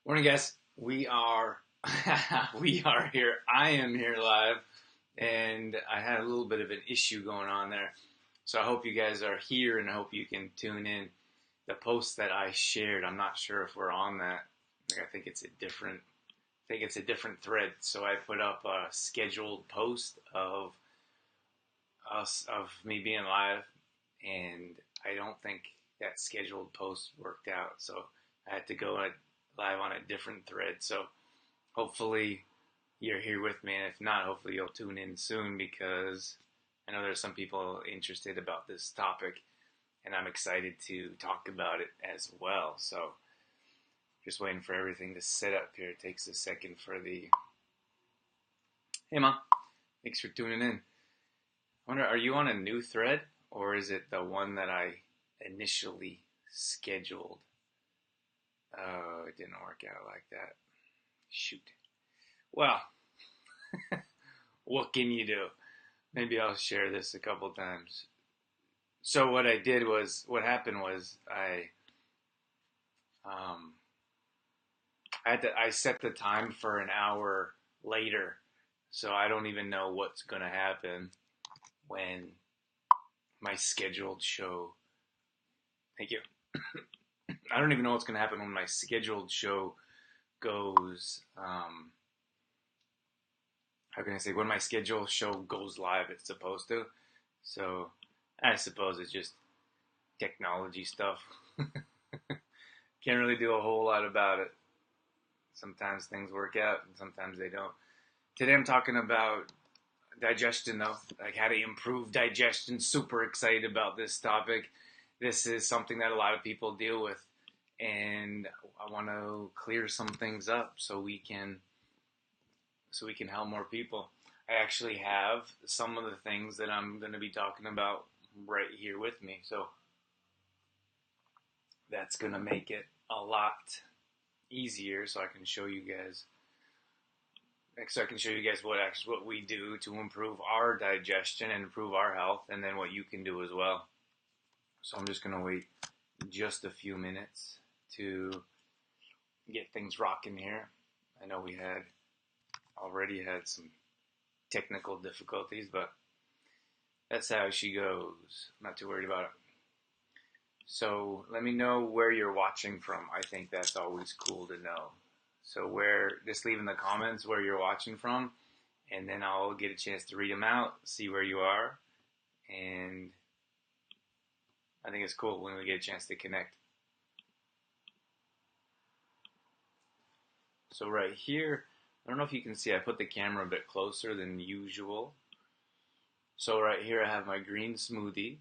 Morning, guys. We are we are here. I am here live, and I had a little bit of an issue going on there. So I hope you guys are here, and I hope you can tune in. The post that I shared, I'm not sure if we're on that. I think it's a different. I think it's a different thread. So I put up a scheduled post of me being live, and I don't think that scheduled post worked out. So I had to go live on a different thread. So hopefully you're here with me, and if not, hopefully you'll tune in soon because I know there's some people interested about this topic, and I'm excited to talk about it as well. So just waiting for everything to set up here. It takes a second for the. Hey, Mom. Thanks for tuning in. I wonder, are you on a new thread, or is it the one that I initially scheduled? Oh, it didn't work out like that. Shoot. Well, what can you do? Maybe I'll share this a couple times. So what happened was I set the time for an hour later, so I don't even know what's gonna happen when my scheduled show. Thank you. I don't even know what's gonna happen when my scheduled show goes. How can I say, when my scheduled show goes live? It's supposed to. So I suppose it's just technology stuff. Can't really do a whole lot about it. Sometimes things work out and sometimes they don't. Today I'm talking about digestion, though, like how to improve digestion. Super excited about this topic. This is something that a lot of people deal with, and I want to clear some things up so we can help more people. I actually have some of the things that I'm going to be talking about right here with me, so that's going to make it a lot easier. So I can show you guys. What we do to improve our digestion and improve our health, and then what you can do as well. So I'm just going to wait just a few minutes to get things rocking here. I know we already had some technical difficulties, but that's how she goes. I'm not too worried about it. So let me know where you're watching from. I think that's always cool to know. So just leave in the comments where you're watching from, and then I'll get a chance to read them out, see where you are, and I think it's cool when we get a chance to connect. So right here, I don't know if you can see, I put the camera a bit closer than usual. So right here I have my green smoothie,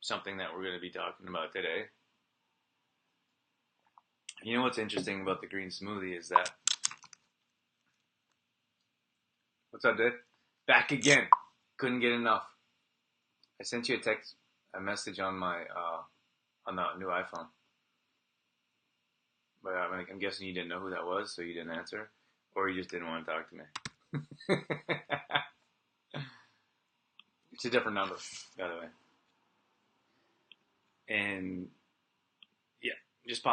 something that we're going to be talking about today. You know what's interesting about the green smoothie is that... What's up, dude? Back again. Couldn't get enough. I sent you a message on my on the new iPhone. But I'm guessing you didn't know who that was, so you didn't answer, or you just didn't want to talk to me. It's a different number, by the way. And yeah, just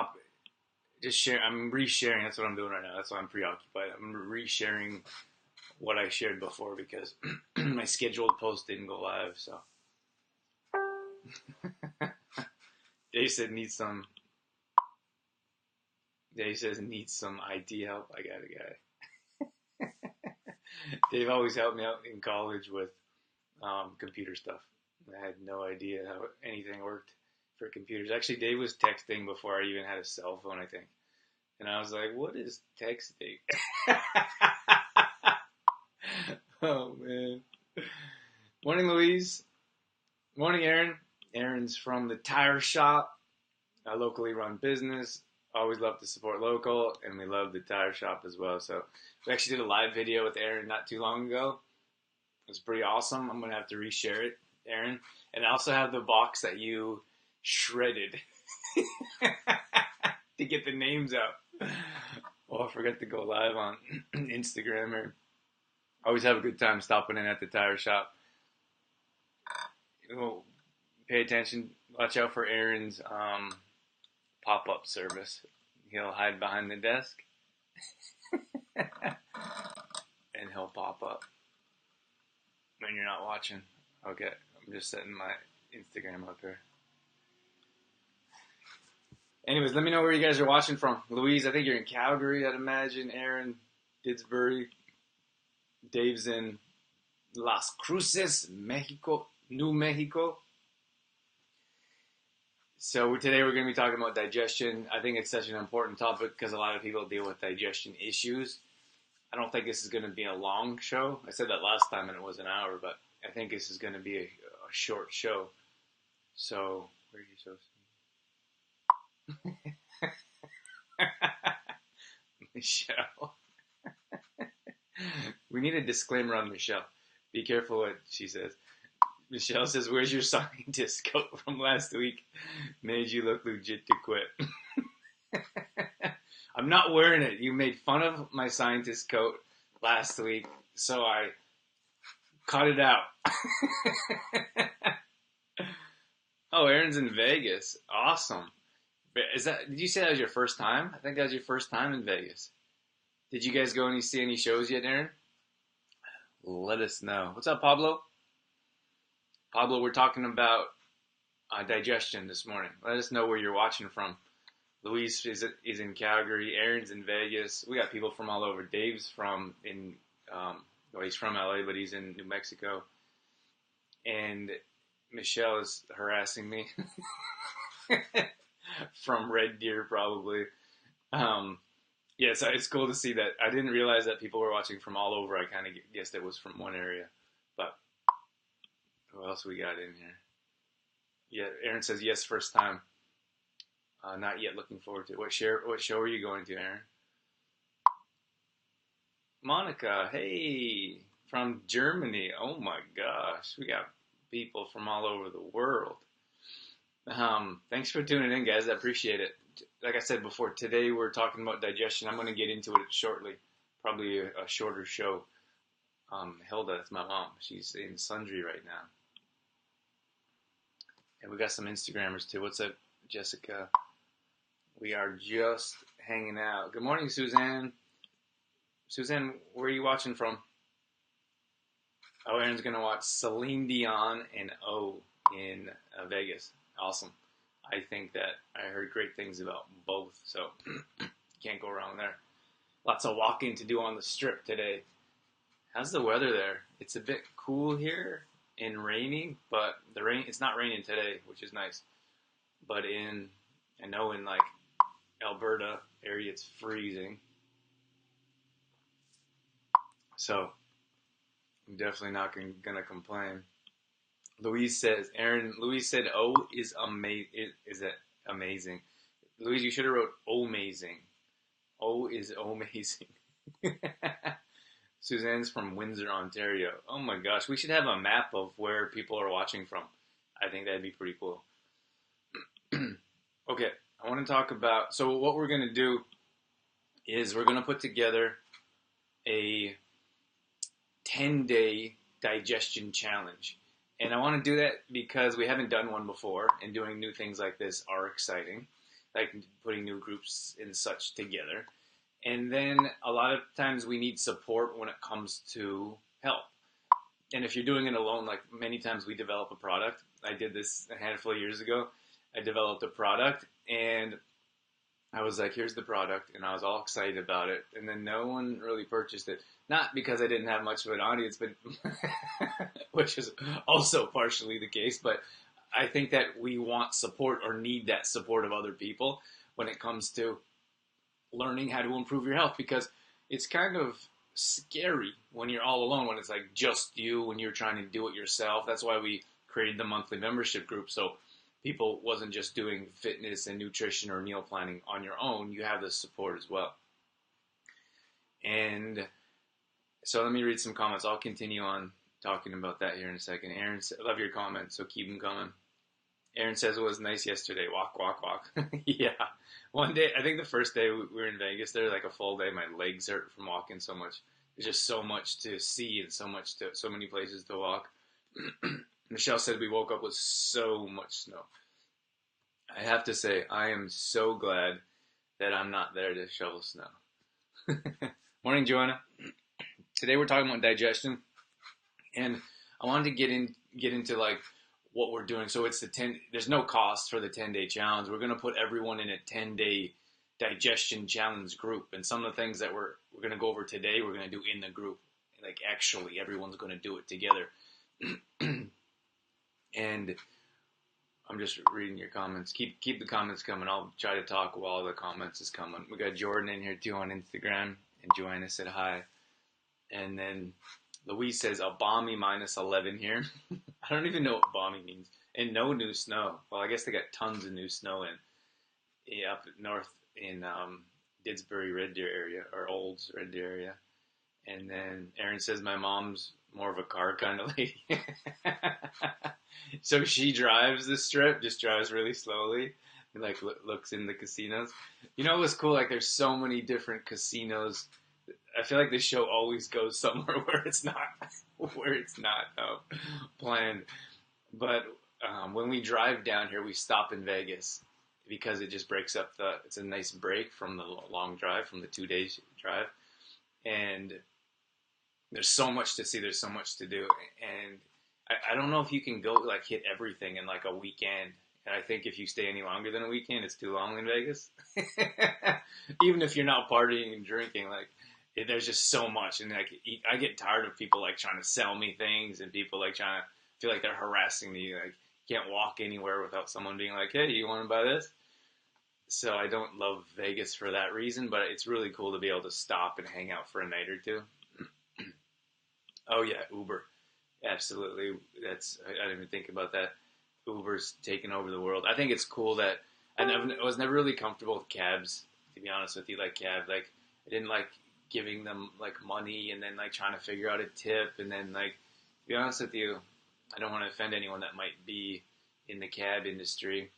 share. I'm resharing. That's what I'm doing right now. That's why I'm preoccupied. I'm resharing what I shared before because my scheduled post didn't go live. So Dave said Dave says needs some IT help. I got a guy. Dave always helped me out in college with computer stuff. I had no idea how anything worked for computers. Actually, Dave was texting before I even had a cell phone, I think. And I was like, what is texting? Oh, man. Morning, Louise. Morning, Aaron. Aaron's from the tire shop, a locally run business. Always love to support local, and we love the tire shop as well. So we actually did a live video with Aaron not too long ago. It was pretty awesome. I'm going to have to reshare it, Aaron. And I also have the box that you shredded to get the names out. Oh, I forgot to go live on Instagram. Or always have a good time stopping in at the tire shop. Pay attention. Watch out for Aaron's pop-up service. He'll hide behind the desk, And he'll pop up when you're not watching. Okay, I'm just setting my Instagram up here. Anyways, let me know where you guys are watching from. Louise, I think you're in Calgary, I'd imagine. Aaron, Didsbury. Dave's in Las Cruces, Mexico, New Mexico. So today we're going to be talking about digestion. I think it's such an important topic because a lot of people deal with digestion issues. I don't think this is going to be a long show. I said that last time and it was an hour, but I think this is going to be a short show. So, where are you supposed to be? Michelle. We need a disclaimer on Michelle. Be careful what she says. Michelle says, where's your scientist coat from last week? Made you look legit to quit. I'm not wearing it. You made fun of my scientist coat last week, so I cut it out. Oh, Aaron's in Vegas. Awesome. Did you say that was your first time? I think that was your first time in Vegas. Did you guys go and see any shows yet, Aaron? Let us know. What's up, Pablo? Pablo, we're talking about digestion this morning. Let us know where you're watching from. Luis is in Calgary. Aaron's in Vegas. We got people from all over. Dave's he's from LA, but he's in New Mexico. And Michelle is harassing me from Red Deer, probably. Yes, it's cool to see that. I didn't realize that people were watching from all over. I kind of guessed it was from one area. But what else we got in here? Yeah, Aaron says yes, first time. Not yet, looking forward to it. What show are you going to, Aaron? Monica, hey, from Germany. Oh my gosh, we got people from all over the world. Thanks for tuning in, guys. I appreciate it. Like I said before, today we're talking about digestion. I'm going to get into it shortly. Probably a shorter show. Hilda, that's my mom. She's in Sundry right now. And we got some Instagrammers too. What's up, Jessica? We are just hanging out. Good morning, Suzanne. Suzanne, where are you watching from? Oh, Aaron's going to watch Celine Dion and O in Vegas. Awesome. I think that I heard great things about both, so can't go wrong there. Lots of walking to do on the strip today. How's the weather there? It's a bit cool here and raining, but it's not raining today, which is nice. But I know in like Alberta area, it's freezing. So I'm definitely not gonna complain. Louise said, "Oh, is amazing. Is it amazing?" Louise, you should have wrote "amazing." Oh, is amazing. Suzanne's from Windsor, Ontario. Oh my gosh, we should have a map of where people are watching from. I think that'd be pretty cool. Okay, I want to talk about. So what we're gonna do is we're gonna put together a 10-day digestion challenge. And I want to do that because we haven't done one before, and doing new things like this are exciting, like putting new groups and such together. And then a lot of times we need support when it comes to help. And if you're doing it alone, like many times we develop a product. I did this a handful of years ago. I developed a product, and I was like, here's the product, and I was all excited about it. And then no one really purchased it. Not because I didn't have much of an audience, but which is also partially the case. But I think that we want support or need that support of other people when it comes to learning how to improve your health, because it's kind of scary when you're all alone, when it's like just you, when you're trying to do it yourself. That's why we created the monthly membership group. So people wasn't just doing fitness and nutrition or meal planning on your own. You have this support as well. And so let me read some comments. I'll continue on talking about that here in a second. Aaron, I love your comments, so keep them coming. Aaron says it was nice yesterday. Walk, walk, walk. Yeah. One day, I think the first day we were in Vegas, there was like a full day. My legs hurt from walking so much. There's just so much to see and so many places to walk. Michelle said we woke up with so much snow. I have to say, I am so glad that I'm not there to shovel snow. Morning, Joanna. Today we're talking about digestion, and I wanted to get into like what we're doing. So it's the 10. There's no cost for the 10-day challenge. We're gonna put everyone in a 10-day digestion challenge group, and some of the things that we're gonna go over today, we're gonna do in the group. Like actually, everyone's gonna do it together. And I'm just reading your comments. Keep the comments coming. I'll try to talk while the comments is coming. We got Jordan in here too on Instagram, and Joanna said hi. And then Louise says a balmy -11 here. I don't even know what balmy means. And no new snow. Well, I guess they got tons of new snow up north in Didsbury, Red Deer area, or Olds, Red Deer area. And then Aaron says my mom's more of a car kind of lady. So she drives the strip, just drives really slowly, and like looks in the casinos. You know what's cool? Like there's so many different casinos. I feel like this show always goes somewhere where it's not planned. But when we drive down here, we stop in Vegas because it just breaks up it's a nice break from the long drive, from the 2 days drive. And there's so much to see. There's so much to do. And I don't know if you can go like hit everything in like a weekend. And I think if you stay any longer than a weekend, it's too long in Vegas. Even if you're not partying and drinking, like there's just so much. And like I get tired of people like trying to sell me things, and people like trying to feel like they're harassing me. Like can't walk anywhere without someone being like, "Hey, you want to buy this?" So I don't love Vegas for that reason, but it's really cool to be able to stop and hang out for a night or two. Oh yeah, Uber. Absolutely. I didn't even think about that. Uber's taken over the world. I think it's cool that I was never really comfortable with cabs, to be honest with you. Like cab, like I didn't like giving them like money and then like trying to figure out a tip, and then like to be honest with you, I don't want to offend anyone that might be in the cab industry.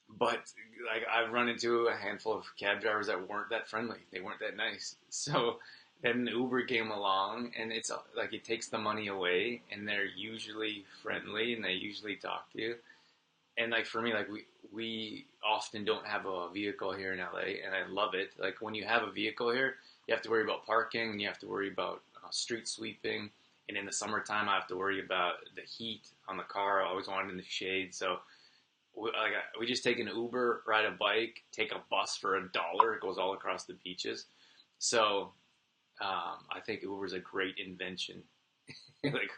But like I've run into a handful of cab drivers that weren't that friendly. They weren't that nice. So then Uber came along, and it's like it takes the money away, and they're usually friendly, and they usually talk to you. And like for me, like we often don't have a vehicle here in LA, and I love it. Like when you have a vehicle here, you have to worry about parking, and you have to worry about street sweeping. And in the summertime, I have to worry about the heat on the car. I always want it in the shade, so we just take an Uber, ride a bike, take a bus for $1. It goes all across the beaches. So I think Uber's a great invention. Like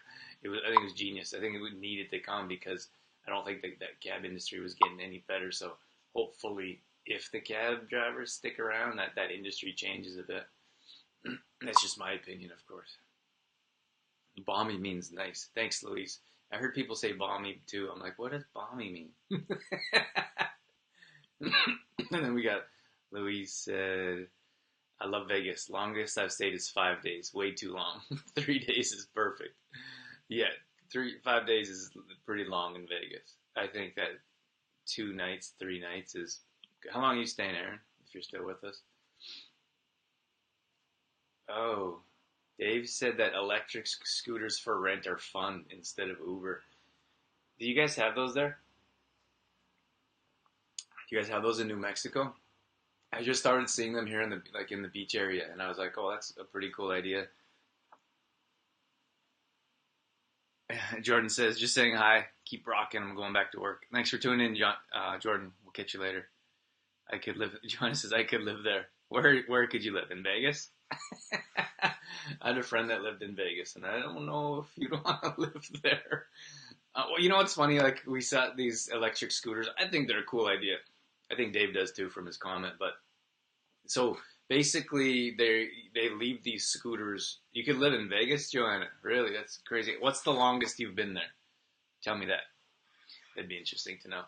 I think it was genius. I think it needed to come because I don't think that cab industry was getting any better. So hopefully, if the cab drivers stick around, that industry changes a bit. That's just my opinion, of course. Balmy means nice. Thanks, Louise. I heard people say balmy too. I'm like, what does balmy mean? And then we got Louise said, I love Vegas. Longest I've stayed is 5 days. Way too long. 3 days is perfect. Yeah, 5 days is pretty long in Vegas. I think that 2 nights, 3 nights is... How long are you staying, Aaron, if you're still with us? Oh, Dave said that electric scooters for rent are fun instead of Uber. Do you guys have those there? Do you guys have those in New Mexico? I just started seeing them here in the beach area, and I was like, oh, that's a pretty cool idea. Jordan says, just saying hi. Keep rocking. I'm going back to work. Thanks for tuning in, Jordan. We'll catch you later. Jordan says, I could live there. Where could you live? In Vegas? I had a friend that lived in Vegas, and I don't know if you'd want to live there. Well, you know what's funny? Like, we saw these electric scooters. I think they're a cool idea. I think Dave does too from his comment. But so basically, they leave these scooters. You could live in Vegas, Joanna. Really, that's crazy. What's the longest you've been there? Tell me that. That'd be interesting to know.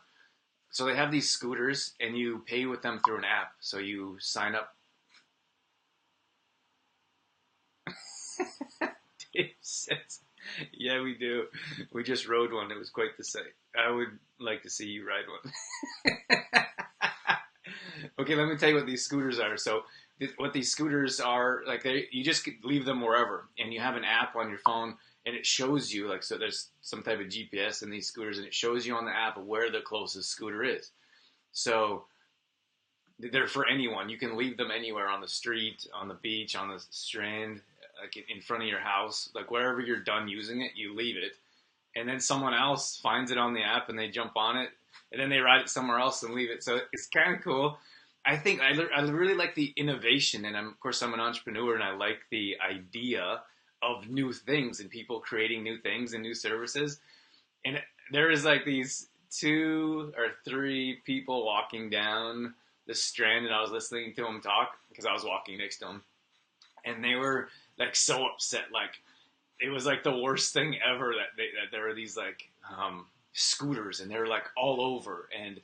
So they have these scooters, and you pay with them through an app. So you sign up. Dave says, yeah, we do. We just rode one. It was quite the sight. I would like to see you ride one. Okay, let me tell you what these scooters are. So what these scooters are, like you just leave them wherever, and you have an app on your phone, and it shows you, like, so there's some type of GPS in these scooters, and it shows you on the app where the closest scooter is. So they're for anyone. You can leave them anywhere on the street, on the beach, on the strand, like in front of your house, like wherever you're done using it, you leave it, and then someone else finds it on the app and they jump on it, and then they ride it somewhere else and leave it. So it's kind of cool. I think I really like the innovation, and of course I'm an entrepreneur, and I like the idea of new things and people creating new things and new services. And there is like these two or three people walking down the strand, and I was listening to them talk because I was walking next to them, and they were like so upset, like it was like the worst thing ever that there were these like scooters, and they were like all over, and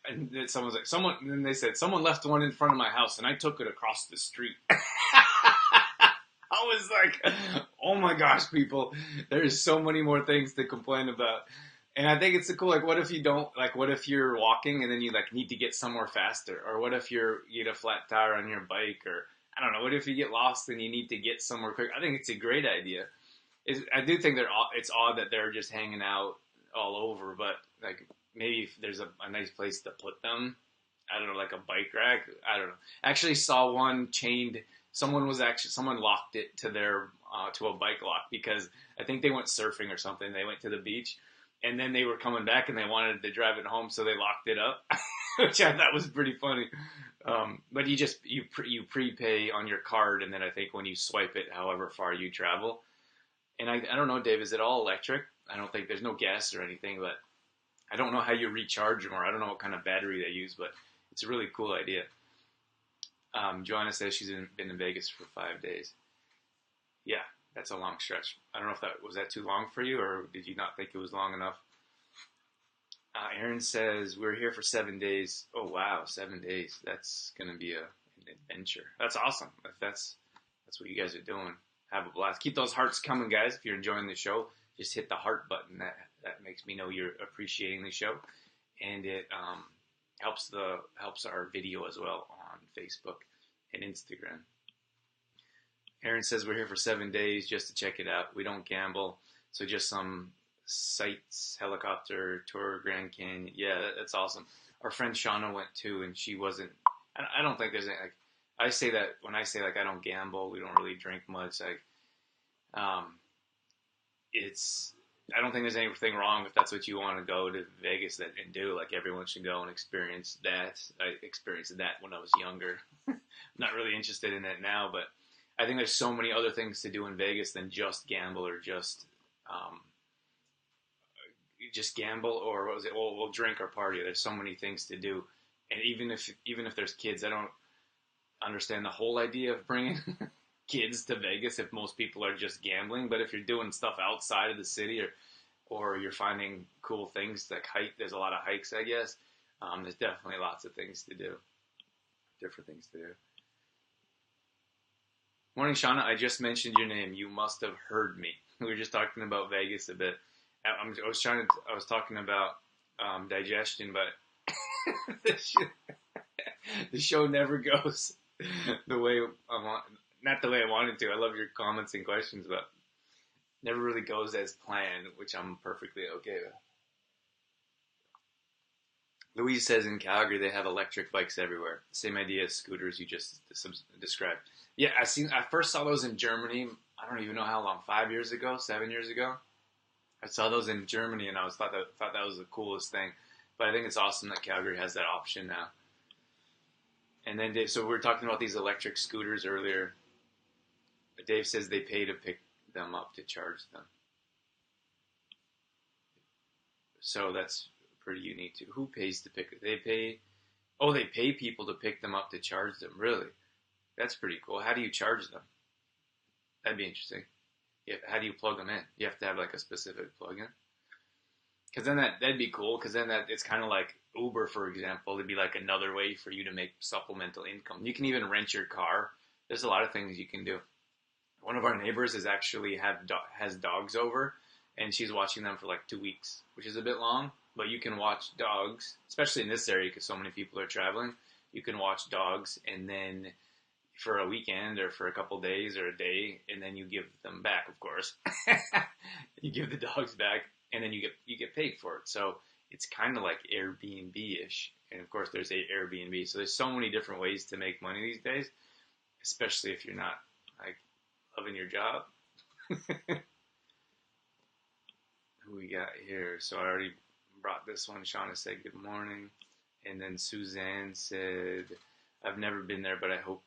then someone's like, someone, and then they said, someone left one in front of my house and I took it across the street. I was like, oh my gosh, people, there's so many more things to complain about. And I think it's cool, like, what if you don't, like, what if you're walking and then you, like, need to get somewhere faster? Or what if you get a flat tire on your bike? Or, I don't know, what if you get lost and you need to get somewhere quick? I think it's a great idea. I do think it's odd that they're just hanging out all over, but, like, maybe if there's a nice place to put them. I don't know, like a bike rack. I don't know. I actually saw one chained. Someone locked it to their to a bike lock because I think they went surfing or something. They went to the beach, and then they were coming back and they wanted to drive it home, so they locked it up, which I thought was pretty funny. But you prepay on your card, and then I think when you swipe it, however far you travel. And I don't know, Dave, is it all electric? I don't think there's no gas or anything, but I don't know how you recharge them, or I don't know what kind of battery they use, but it's a really cool idea. Joanna says she's been in Vegas for 5 days. Yeah, that's a long stretch. I don't know if was that too long for you, or did you not think it was long enough? Aaron says we're here for 7 days. Oh wow, 7 days. That's gonna be an adventure. That's awesome. If that's what you guys are doing, have a blast. Keep those hearts coming, guys. If you're enjoying the show, just hit the heart button. That makes me know you're appreciating the show, and it helps our video as well on Facebook and Instagram. Aaron says we're here for 7 days just to check it out. We don't gamble, so just some sights, helicopter tour, Grand Canyon. Yeah, that's awesome. Our friend Shauna went too, and she wasn't. I don't think there's any. Like, I say that when I say like I don't gamble, we don't really drink much. Like, I don't think there's anything wrong if that's what you want to go to Vegas and do. Like, everyone should go and experience that. I experienced that when I was younger. I'm not really interested in it now, but I think there's so many other things to do in Vegas than just gamble or just gamble, or what was it? Well, we'll drink or party. There's so many things to do, and even if there's kids, I don't understand the whole idea of bringing kids to Vegas if most people are just gambling. But if you're doing stuff outside of the city, or you're finding cool things like hike, there's a lot of hikes, I guess. There's definitely lots of things to do, different things to do. Morning, Shauna. I just mentioned your name. You must have heard me. We were just talking about Vegas a bit. I was talking about digestion, but the show never goes the way I want. Not the way I wanted to. I love your comments and questions, but never really goes as planned, which I'm perfectly okay with. Louise says in Calgary they have electric bikes everywhere. Same idea as scooters you just described. Yeah, I first saw those in Germany. I don't even know how long, 7 years ago. I saw those in Germany, and I thought that was the coolest thing. But I think it's awesome that Calgary has that option now. And then Dave, so we were talking about these electric scooters earlier. Dave says they pay to pick them up to charge them. So that's pretty unique too. Who pays to pick it? They pay people to pick them up to charge them. Really? That's pretty cool. How do you charge them? That'd be interesting. Yeah, how do you plug them in? You have to have like a specific plug-in. Because then that'd be cool. Because then it's kind of like Uber, for example. It'd be like another way for you to make supplemental income. You can even rent your car. There's a lot of things you can do. One of our neighbors has dogs over, and she's watching them for like 2 weeks, which is a bit long. But you can watch dogs, especially in this area because so many people are traveling. You can watch dogs, and then for a weekend or for a couple days or a day, and then you give them back, of course. You give the dogs back, and then you get paid for it. So it's kind of like Airbnb-ish. And of course, there's a Airbnb. So there's so many different ways to make money these days, especially if you're not like loving your job. Who we got here? So I already brought this one. Shauna said good morning. And then Suzanne said, I've never been there, but I hope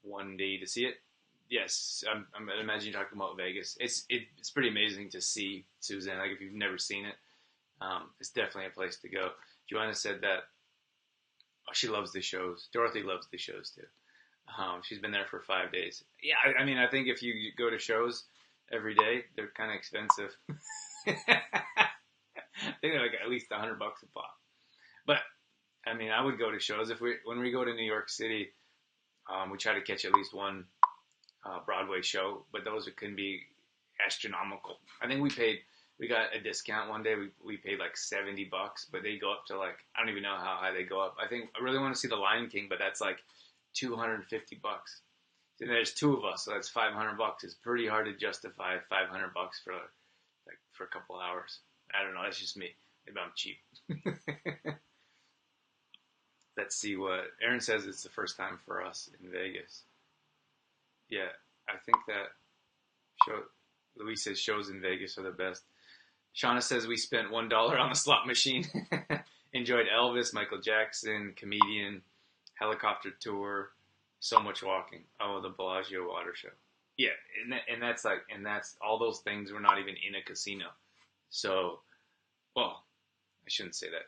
one day to see it. Yes, I'm imagining you're talking about Vegas. It's pretty amazing to see, Suzanne. Like if you've never seen it, it's definitely a place to go. Joanna said that she loves the shows. Dorothy loves the shows too. She's been there for 5 days. Yeah, I mean, I think if you go to shows every day, they're kind of expensive. I think they're like at least $100 a pop. But I mean, I would go to shows when we go to New York City. We try to catch at least one Broadway show, but those can be astronomical. I think we got a discount one day. We paid like $70, but they go up to like, I don't even know how high they go up. I really want to see The Lion King, but that's like $250. And there's two of us, so that's $500. It's pretty hard to justify $500 for a couple hours. I don't know. That's just me. Maybe I'm cheap. Let's see what Aaron says. It's the first time for us in Vegas. Yeah, I think that Louise says shows in Vegas are the best. Shauna says we spent $1 on the slot machine. Enjoyed Elvis, Michael Jackson, comedian, helicopter tour, so much walking. Oh, the Bellagio water show. Yeah, and that's all those things were not even in a casino. So, well, I shouldn't say that.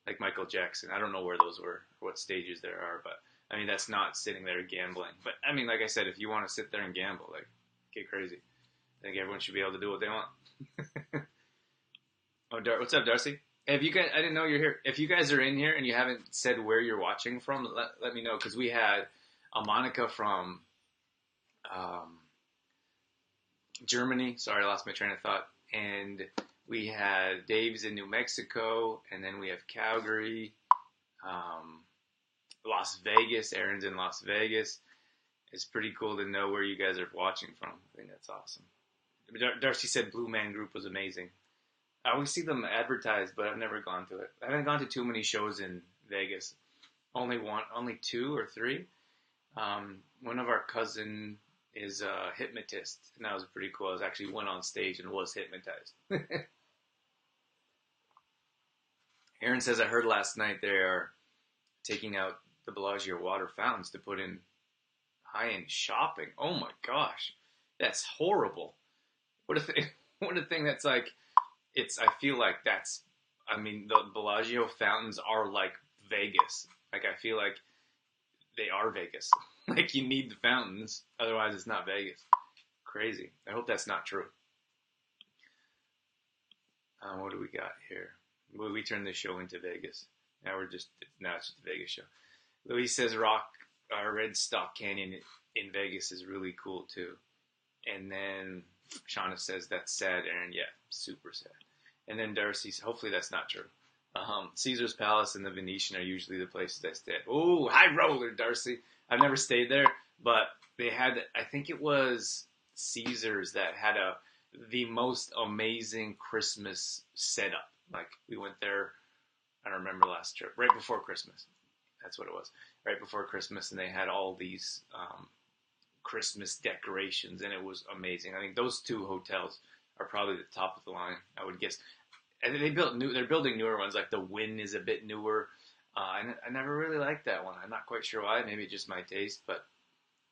Like Michael Jackson, I don't know where those were, or what stages there are, but I mean, that's not sitting there gambling. But I mean, like I said, if you want to sit there and gamble, like, get crazy. I think everyone should be able to do what they want. Oh, what's up, Darcy? If you guys, I didn't know you're here. If you guys are in here and you haven't said where you're watching from, let me know, because we had a Monica from Germany. Sorry, I lost my train of thought. And we had Dave's in New Mexico, and then we have Calgary, Las Vegas. Aaron's in Las Vegas. It's pretty cool to know where you guys are watching from. I think that's awesome. Darcy said Blue Man Group was amazing. I always see them advertised, but I've never gone to it. I haven't gone to too many shows in Vegas. Only 2 or 3. One of our cousin is a hypnotist, and that was pretty cool. I actually went on stage and was hypnotized. Aaron says, I heard last night they are taking out the Bellagio water fountains to put in high-end shopping. Oh my gosh, that's horrible. What a thing that's like. I feel like the Bellagio fountains are like Vegas. Like, I feel like they are Vegas. Like, you need the fountains, otherwise it's not Vegas. Crazy. I hope that's not true. What do we got here? We turned this show into Vegas. Now it's just a Vegas show. Louise says Red Stock Canyon in Vegas is really cool too. And then Shauna says that's sad, Aaron. Yeah, super sad. And then Darcy's, hopefully that's not true. Caesar's Palace and the Venetian are usually the places I stay at. Oh, high roller, Darcy. I've never stayed there, but they had, I think it was Caesar's that had the most amazing Christmas setup. Like, we went there, I don't remember last trip, right before Christmas. That's what it was. Right before Christmas, and they had all these Christmas decorations, and it was amazing. I think those 2 hotels are probably the top of the line, I would guess. And they're building newer ones, like the Wynn is a bit newer. I never really liked that one. I'm not quite sure why. Maybe just my taste, but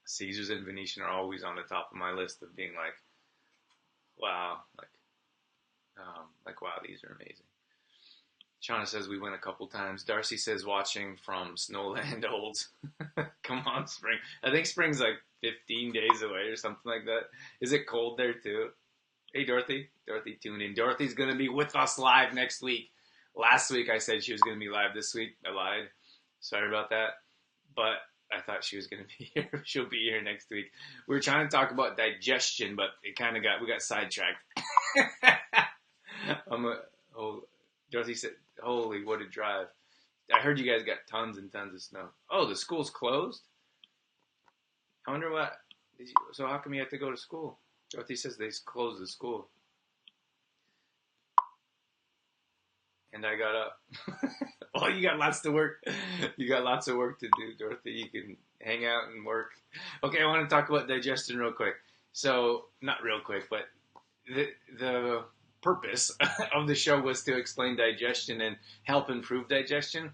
Caesars and Venetian are always on the top of my list of being like, wow, wow, these are amazing. Shauna says we went a couple times. Darcy says watching from Snowland Olds. Come on, spring. I think spring's like 15 days away or something like that. Is it cold there too? Hey, Dorothy. Dorothy, tune in. Dorothy's going to be with us live next week. Last week I said she was going to be live this week. I lied. Sorry about that. But I thought she was going to be here. She'll be here next week. We were trying to talk about digestion, but we got sidetracked. Dorothy said, holy, what a drive. I heard you guys got tons and tons of snow. Oh, the school's closed? I wonder what. So how come you have to go to school? Dorothy says they closed the school. and I got up. Well, you got lots to work. You got lots of work to do, Dorothy. You can hang out and work. Okay, I want to talk about digestion real quick. So, not real quick, but the purpose of the show was to explain digestion and help improve digestion.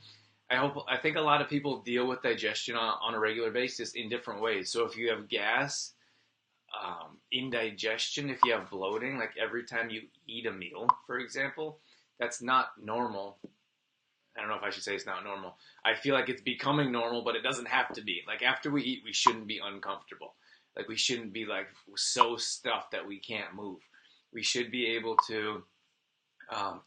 I think a lot of people deal with digestion on a regular basis in different ways. So if you have gas, indigestion, if you have bloating, like every time you eat a meal, for example, that's not normal. I don't know if I should say it's not normal. I feel like it's becoming normal, but it doesn't have to be. Like after we eat, we shouldn't be uncomfortable. Like we shouldn't be like so stuffed that we can't move. We should be able to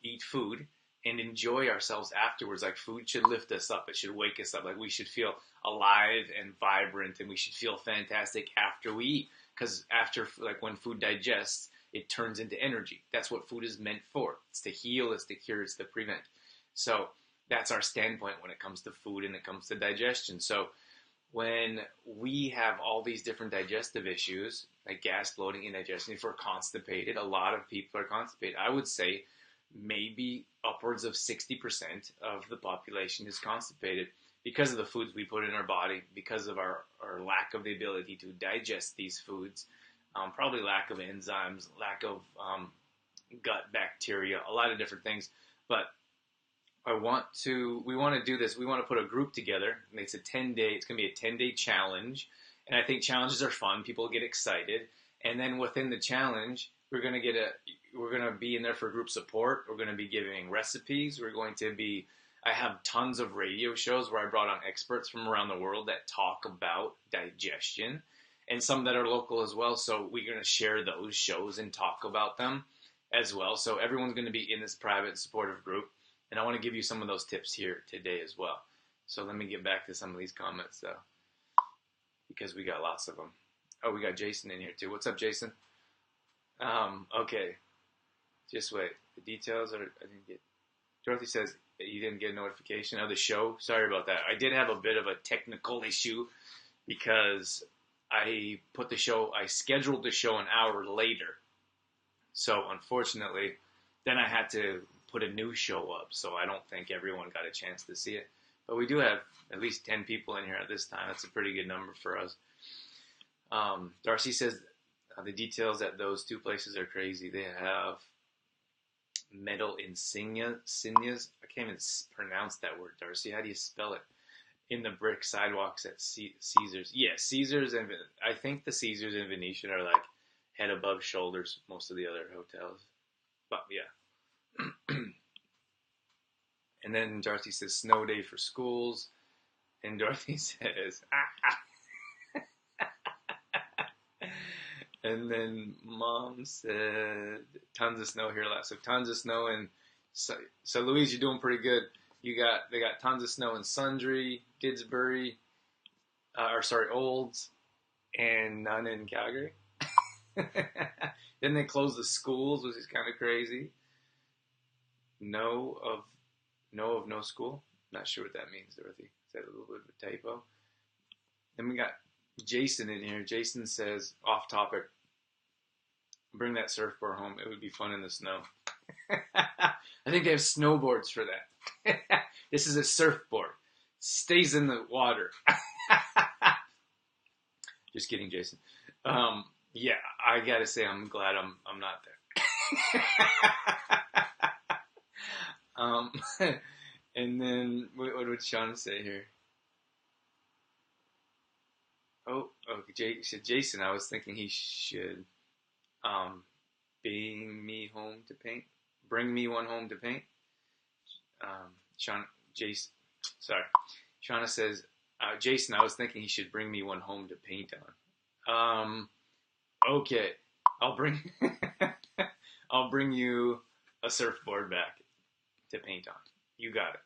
eat food and enjoy ourselves afterwards. Like food should lift us up. It should wake us up. Like we should feel alive and vibrant, and we should feel fantastic after we eat. Because after, like when food digests, it turns into energy. That's what food is meant for. It's to heal, it's to cure, it's to prevent. So that's our standpoint when it comes to food and it comes to digestion. So when we have all these different digestive issues, like gas, bloating, indigestion, if we're constipated, a lot of people are constipated. I would say maybe upwards of 60% of the population is constipated because of the foods we put in our body, because of our lack of the ability to digest these foods, probably lack of enzymes, lack of gut bacteria, a lot of different things. But we want to do this. We want to put a group together. And it's it's going to be a 10-day challenge. And I think challenges are fun. People get excited. And then within the challenge, we're going to be in there for group support. We're going to be giving recipes. I have tons of radio shows where I brought on experts from around the world that talk about digestion, and some that are local as well. So we're going to share those shows and talk about them as well. So everyone's going to be in this private supportive group. And I want to give you some of those tips here today as well. So let me get back to some of these comments though, because we got lots of them. Oh, we got Jason in here too. What's up, Jason? Okay. Just wait. The details I didn't get. Dorothy says you didn't get a notification of the show. Sorry about that. I did have a bit of a technical issue because I scheduled the show an hour later. So unfortunately, then I had to put a new show up. So I don't think everyone got a chance to see it. But we do have at least 10 people in here at this time. That's a pretty good number for us. Darcy says the details at those two places are crazy. They have metal insignias. I can't even pronounce that word, Darcy. How do you spell it? In the brick sidewalks at Caesars. Yeah, Caesars, and I think the Caesars in Venetian are like head above shoulders most of the other hotels. But yeah. And then Darcy says snow day for schools. And Dorothy says, and then Mom said, tons of snow here last. So tons of snow in. So Louise, you're doing pretty good. They got tons of snow in Sundre, Didsbury, Olds, and none in Calgary. Then they closed the schools, which is kind of crazy. No school. Not sure what that means, Dorothy. Is that a little bit of a typo? Then we got Jason in here. Jason says, off topic, bring that surfboard home. It would be fun in the snow. I think they have snowboards for that. This is a surfboard. Stays in the water. Just kidding, Jason. Yeah, I gotta say I'm glad I'm not there. And then what would Sean say here? Oh, okay. Jason, I was thinking he should bring me one home to paint. Shauna says, Jason, I was thinking he should bring me one home to paint on. Okay, I'll bring you a surfboard back to paint on. You got it.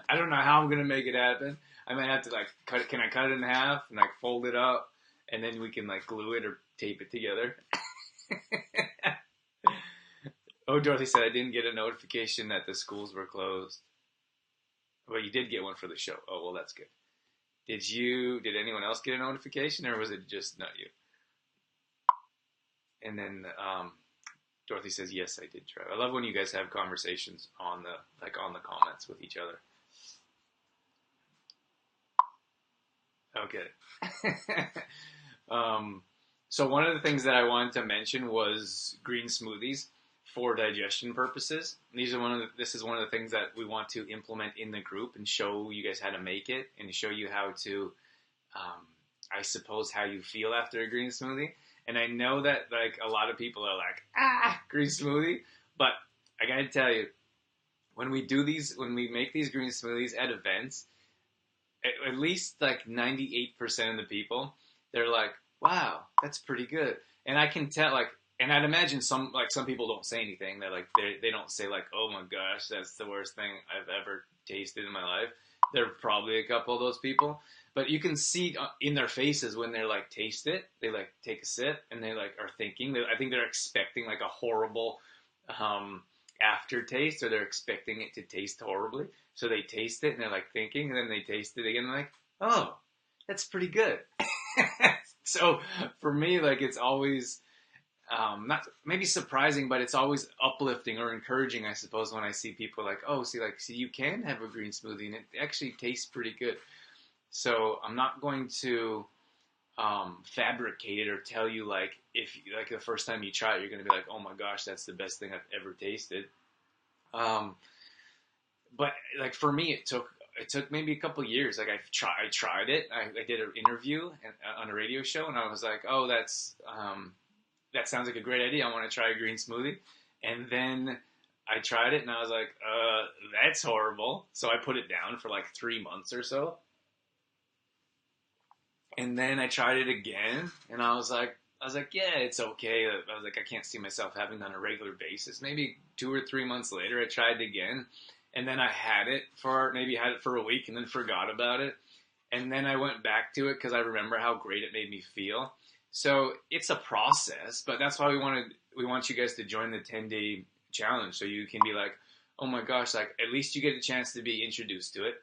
I don't know how I'm gonna make it happen. I might have to cut it. Can I cut it in half and fold it up, and then we can glue it or tape it together? Oh, Dorothy said I didn't get a notification that the schools were closed. Well, you did get one for the show. Oh, well, that's good. Did anyone else get a notification, or was it just not you? And then Dorothy says, yes, I did try. I love when you guys have conversations on the comments with each other. Okay. So one of the things that I wanted to mention was green smoothies for digestion purposes. This is one of the things that we want to implement in the group and show you guys how to make it and show you how to, I suppose, how you feel after a green smoothie. And I know that like a lot of people are like, green smoothie, but I gotta tell you, when we make these green smoothies at events, at least like 98% of the people, they're like, wow, that's pretty good. And I can tell, like, and I'd imagine some people don't say anything. They're like, they don't say like, oh my gosh, that's the worst thing I've ever tasted in my life. There are probably a couple of those people, but you can see in their faces when they're like taste it, they like take a sip and they like are thinking. I think they're expecting like a horrible aftertaste, or they're expecting it to taste horribly. So they taste it and they're like thinking, and then they taste it again and they're like, oh, that's pretty good. So for me, like it's always not maybe surprising, but it's always uplifting or encouraging, I suppose, when I see people like, oh, see, you can have a green smoothie and it actually tastes pretty good. So I'm not going to fabricate it or tell you like if like the first time you try it, you're going to be like, oh my gosh, that's the best thing I've ever tasted. But like for me, it took maybe a couple years. Like I tried it. I did an interview on a radio show, and I was like, oh, that sounds like a great idea. I want to try a green smoothie. And then I tried it, and I was like, that's horrible. So I put it down for like 3 months or so. And then I tried it again, and I was like, yeah, it's okay. I was like, I can't see myself having it on a regular basis. Maybe 2 or 3 months later, I tried it again. And then I had it for a week and then forgot about it. And then I went back to it because I remember how great it made me feel. So it's a process, but that's why we want you guys to join the 10-day challenge. So you can be like, oh my gosh, like at least you get a chance to be introduced to it.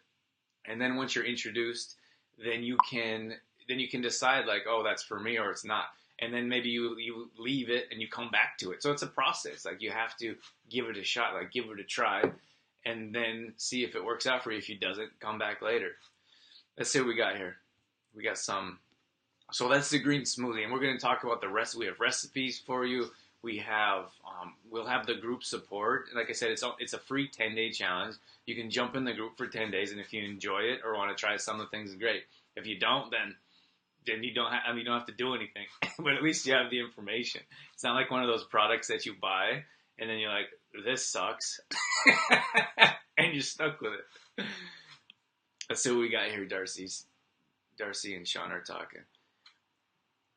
And then once you're introduced, then you can decide like, oh, that's for me or it's not. And then maybe you leave it and you come back to it. So it's a process. Like you have to give it a shot, like give it a try, and then see if it works out for you. If it doesn't, come back later. Let's see what we got here. We got some. So that's the green smoothie, and we're going to talk about the rest. We have recipes for you. We have, we'll have the group support. Like I said, it's a free 10-day challenge. You can jump in the group for 10 days, and if you enjoy it or want to try some of the things, great. If you don't, then you don't have to do anything. But at least you have the information. It's not like one of those products that you buy and then you're like, this sucks, and you're stuck with it. Let's see what we got here. Darcy and Sean are talking.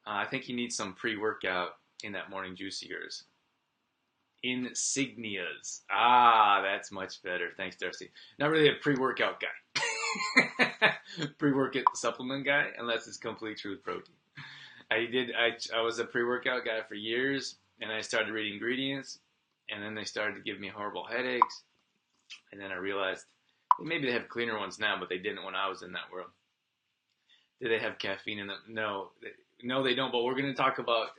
I think you need some pre-workout in that morning juice of yours. Insignias. That's much better. Thanks, Darcy. Not really a pre-workout guy. Pre-workout supplement guy, unless it's complete truth protein. I was a pre-workout guy for years, and I started reading ingredients, and then they started to give me horrible headaches, and then I realized maybe they have cleaner ones now, but they didn't when I was in that world. Do they have caffeine in them? No, they don't. But we're going to talk about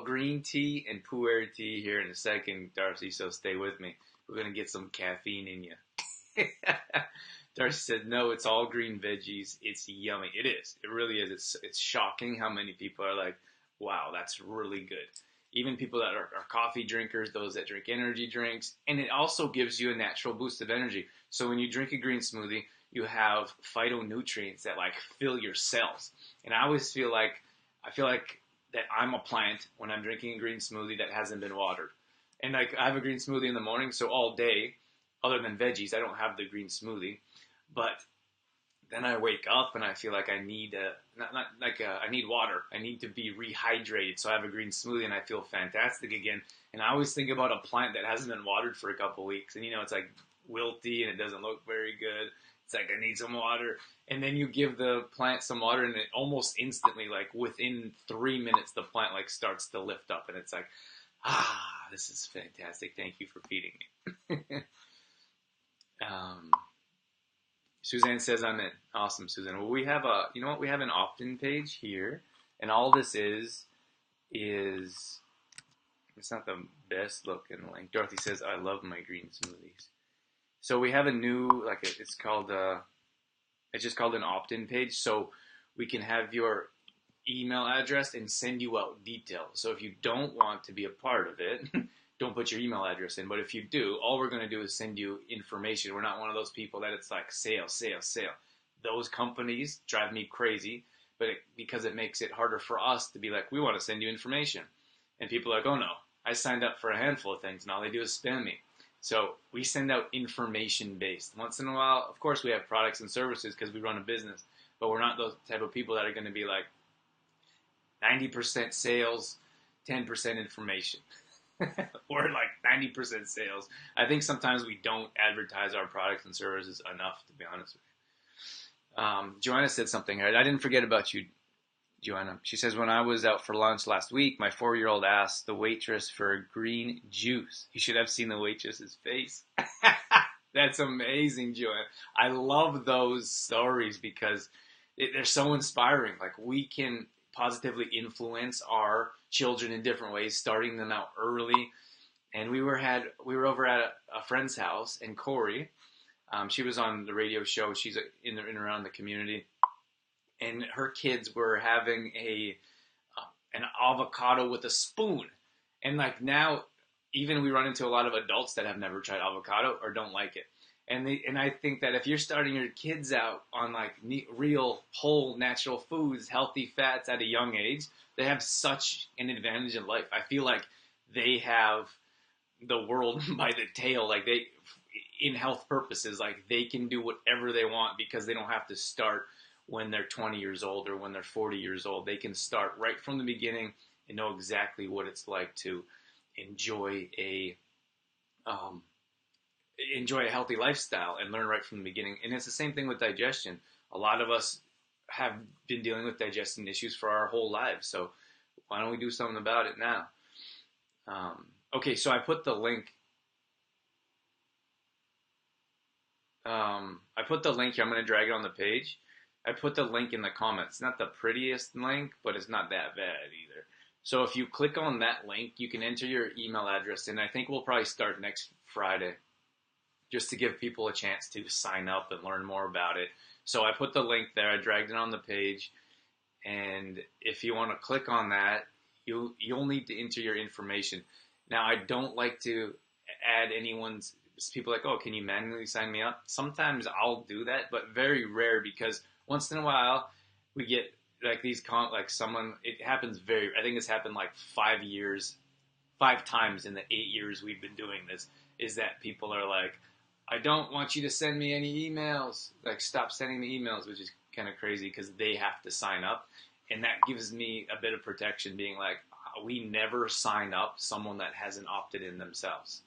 green tea and pu'er tea here in a second, Darcy. So stay with me. We're going to get some caffeine in you. Darcy said, "No, it's all green veggies. It's yummy. It is. It really is. It's shocking how many people are like, wow, that's really good." Even people that are coffee drinkers, those that drink energy drinks, and it also gives you a natural boost of energy. So when you drink a green smoothie, you have phytonutrients that like fill your cells. And I always feel like that I'm a plant when I'm drinking a green smoothie that hasn't been watered. And like I have a green smoothie in the morning, so all day, other than veggies, I don't have the green smoothie. But then I wake up and I feel like I need I need water. I need to be rehydrated. So I have a green smoothie and I feel fantastic again. And I always think about a plant that hasn't been watered for a couple weeks, and it's like wilty and it doesn't look very good. It's like, I need some water. And then you give the plant some water, and it almost instantly, like within 3 minutes, the plant like starts to lift up, and it's like, this is fantastic. Thank you for feeding me. Suzanne says I'm in. Awesome, Suzanne. Well, we have we have an opt-in page here, and all this is, let It's not the best looking link. Dorothy says, I love my green smoothies. So we have a new, it's called, it's just called an opt-in page. So we can have your email address and send you out details. So if you don't want to be a part of it, don't put your email address in. But if you do, all we're going to do is send you information. We're not one of those people that it's like sale, sale, sale. Those companies drive me crazy, but because it makes it harder for us to be like, we want to send you information. And people are like, oh no, I signed up for a handful of things and all they do is spam me. So we send out information based. Once in a while, of course, we have products and services because we run a business, but we're not those type of people that are going to be like 90% sales, 10% information. Or like 90% sales. I think sometimes we don't advertise our products and services enough, to be honest with you. Joanna said something here. I didn't forget about you, Joanna. She says, when I was out for lunch last week, my 4-year-old asked the waitress for a green juice. You should have seen the waitress's face. That's amazing, Joanna. I love those stories because they're so inspiring. Like, we can positively influence our children in different ways, starting them out early. And we were over at a friend's house, and Corey, she was on the radio show. She's in and around the community, and her kids were having an avocado with a spoon. And like now, even we run into a lot of adults that have never tried avocado or don't like it. And I think that if you're starting your kids out on like real, whole, natural foods, healthy fats at a young age, they have such an advantage in life. I feel like they have the world by the tail. Like in health purposes, like they can do whatever they want because they don't have to start when they're 20 years old or when they're 40 years old. They can start right from the beginning and know exactly what it's like to enjoy a healthy lifestyle and learn right from the beginning. And it's the same thing with digestion. A lot of us have been dealing with digestion issues for our whole lives. So why don't we do something about it now? Okay, so I put the link. I put the link here. I'm going to drag it on the page. I put the link in the comments. It's not the prettiest link, but it's not that bad either. So if you click on that link, you can enter your email address, and I think we'll probably start next Friday, just to give people a chance to sign up and learn more about it. So I put the link there. I dragged it on the page, and if you want to click on that, you'll need to enter your information. Now, I don't like to add anyone's. People like, oh, can you manually sign me up? Sometimes I'll do that, but very rare, because once in a while we get like these someone. It happens I think it's happened like 5 times in the 8 years we've been doing this. Is that people are like, I don't want you to send me any emails. Like, stop sending me emails, which is kind of crazy because they have to sign up. And that gives me a bit of protection, being like, we never sign up someone that hasn't opted in themselves.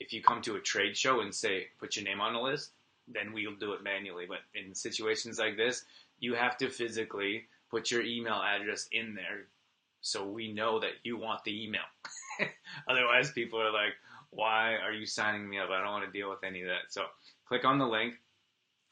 If you come to a trade show and say, put your name on the list, then we'll do it manually. But in situations like this, you have to physically put your email address in there so we know that you want the email. Otherwise, people are like, why are you signing me up? I don't want to deal with any of that. So click on the link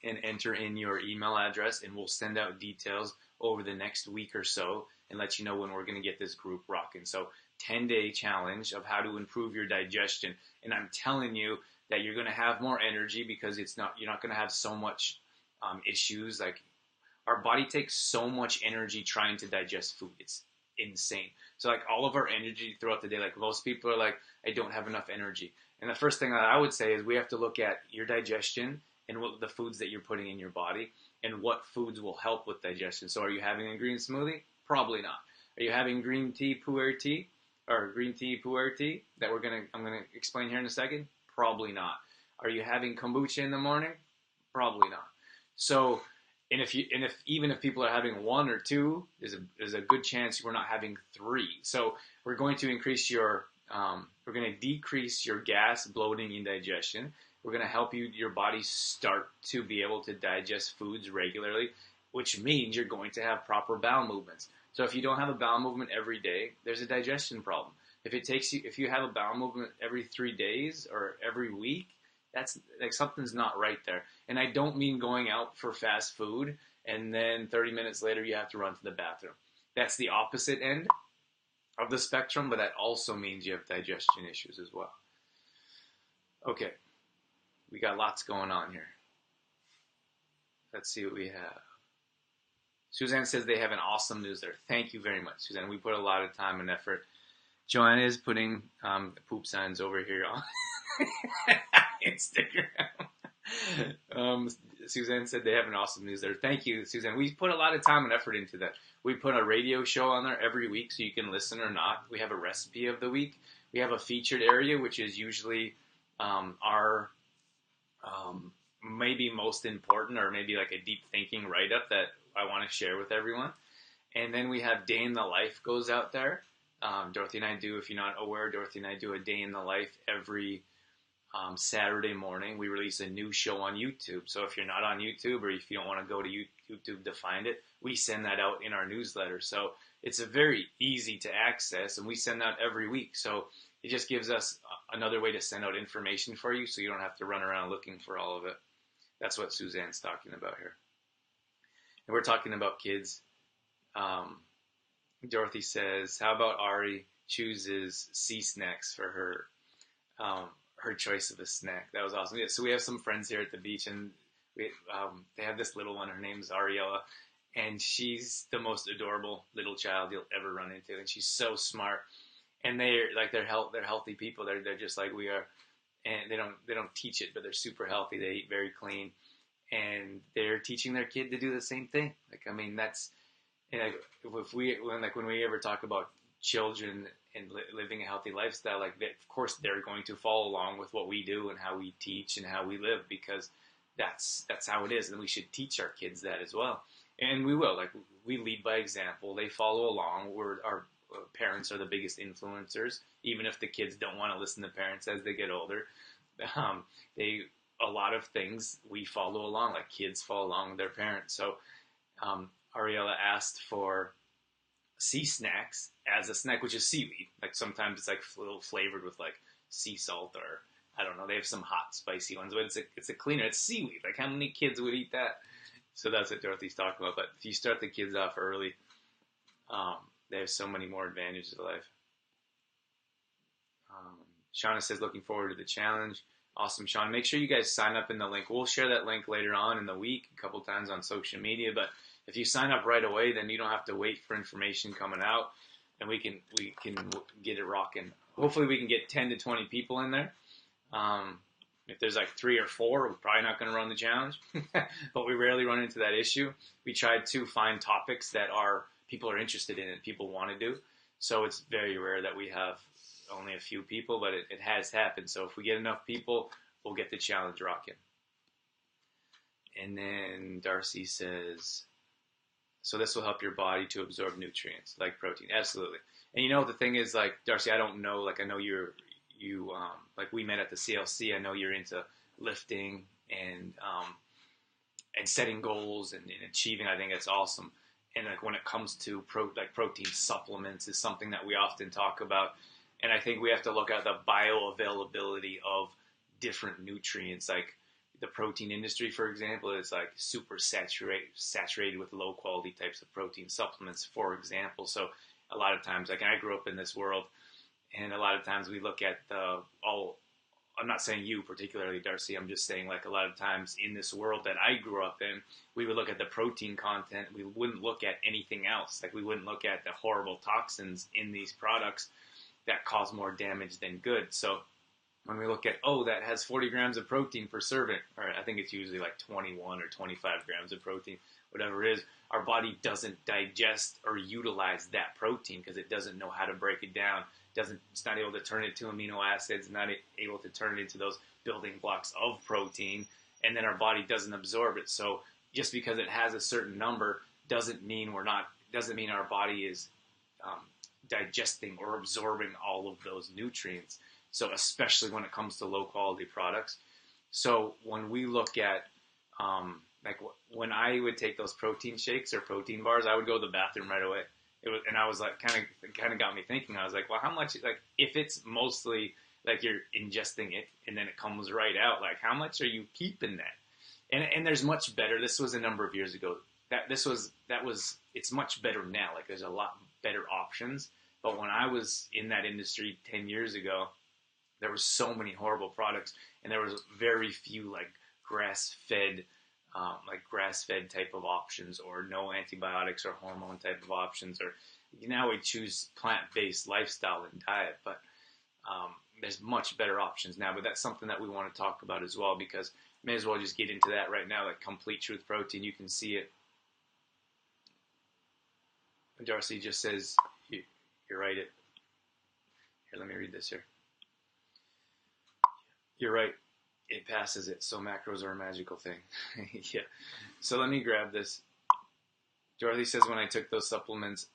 and enter in your email address, and we'll send out details over the next week or so and let you know when we're going to get this group rocking. So 10-day challenge of how to improve your digestion. And I'm telling you that you're going to have more energy because you're not going to have so much issues. Like, our body takes so much energy trying to digest food. It's insane. So like all of our energy throughout the day, like most people are like, I don't have enough energy. And the first thing that I would say is we have to look at your digestion and what the foods that you're putting in your body and what foods will help with digestion. So are you having a green smoothie? Probably not. Are you having green tea pu'er tea or green tea pu'er tea that I'm going to explain here in a second? Probably not. Are you having kombucha in the morning? Probably not. So even if people are having one or two, there's a good chance we're not having three. So we're going to we're going to decrease your gas, bloating, and digestion. We're going to help your body start to be able to digest foods regularly, which means you're going to have proper bowel movements. So if you don't have a bowel movement every day, there's a digestion problem. If you have a bowel movement every 3 days or every week, that's like something's not right there. And I don't mean going out for fast food and then 30 minutes later you have to run to the bathroom. That's the opposite end. of the spectrum, but that also means you have digestion issues as well. Okay, we got lots going on here. Let's see what we have. Suzanne says they have an awesome newsletter. Thank you very much, Suzanne. We put a lot of time and effort. Joanna is putting poop signs over here on Instagram. Suzanne said they have an awesome newsletter. Thank you, Suzanne. We put a lot of time and effort into that. We put a radio show on there every week so you can listen or not. We have a recipe of the week. We have a featured area, which is usually our maybe most important, or maybe like a deep thinking write-up that I want to share with everyone. And then we have Day in the Life goes out there. Dorothy and I do, if you're not aware, Dorothy and I do a Day in the Life every Saturday morning. We release a new show on YouTube. So if you're not on YouTube, or if you don't want to go to YouTube to find it, we send that out in our newsletter. So it's a very easy to access, and we send that every week. So it just gives us another way to send out information for you, so you don't have to run around looking for all of it. That's what Suzanne's talking about here. And we're talking about kids. Dorothy says, how about Ari chooses sea snacks for her choice of a snack? That was awesome. Yeah, so we have some friends here at the beach, and they have this little one. Her name's Ariella, and she's the most adorable little child you'll ever run into, and she's so smart. And they're healthy people. They're just like we are, and they don't teach it, but they're super healthy. They eat very clean, and they're teaching their kid to do the same thing. Like, I mean, that's, and like when we ever talk about children and living a healthy lifestyle, like of course they're going to follow along with what we do and how we teach and how we live, because that's how it is, and we should teach our kids that as well. And we will. Like, we lead by example. They follow along. Our parents are the biggest influencers, even if the kids don't want to listen to parents as they get older. A lot of things we follow along, like kids follow along with their parents. So Ariella asked for sea snacks as a snack, which is seaweed. Like, sometimes it's like a little flavored with like sea salt, or I don't know. They have some hot spicy ones, but it's a cleaner. It's seaweed. Like, how many kids would eat that? So that's what Dorothy's talking about. But if you start the kids off early, they have so many more advantages of life. Shauna says, looking forward to the challenge. Awesome, Sean. Make sure you guys sign up in the link. We'll share that link later on in the week, a couple times on social media. But if you sign up right away, then you don't have to wait for information coming out, and we can get it rocking. Hopefully we can get 10 to 20 people in there. If there's like 3 or 4, we're probably not going to run the challenge, but we rarely run into that issue. We try to find topics that people are interested in and people want to do. So it's very rare that we have only a few people, but it has happened. So if we get enough people, we'll get the challenge rocking. And then Darcy says, so this will help your body to absorb nutrients like protein. Absolutely. And you know, the thing is, like, Darcy, I don't know, like, I know you like, we met at the CLC. I know you're into lifting and setting goals and achieving. I think it's awesome. And like, when it comes to protein supplements is something that we often talk about. And I think we have to look at the bioavailability of different nutrients. Like, the protein industry, for example, is like super saturated with low quality types of protein supplements, for example. So a lot of times, like, I grew up in this world, and a lot of times we look at I'm not saying you particularly, Darcy, I'm just saying, like, a lot of times in this world that I grew up in, we would look at the protein content. We wouldn't look at anything else. Like, we wouldn't look at the horrible toxins in these products that cause more damage than good. So when we look at, that has 40 grams of protein per serving, or I think it's usually like 21 or 25 grams of protein, whatever it is, our body doesn't digest or utilize that protein because it doesn't know how to break it down. It's not able to turn it to amino acids, not able to turn it into those building blocks of protein, and then our body doesn't absorb it. So just because it has a certain number doesn't mean our body is digesting or absorbing all of those nutrients. So especially when it comes to low quality products. So when we look at, when I would take those protein shakes or protein bars, I would go to the bathroom right away. And I was like, kind of got me thinking. I was like, well, how much, like, if it's mostly like you're ingesting it and then it comes right out, like, how much are you keeping that? And there's much better. This was a number of years ago. It's much better now. Like, there's a lot better options But when I was in that industry 10 years ago, there were so many horrible products, and there was very few like grass-fed, grass-fed type of options, or no antibiotics or hormone type of options. Or now we choose plant-based lifestyle and diet, but there's much better options now. But that's something that we want to talk about as well, because may as well just get into that right now. Like Complete Truth Protein, you can see it. Darcy just says, you're right. Here, let me read this here. You're right. It passes it. So macros are a magical thing. Yeah. So let me grab this. Dorothy says, when I took those supplements,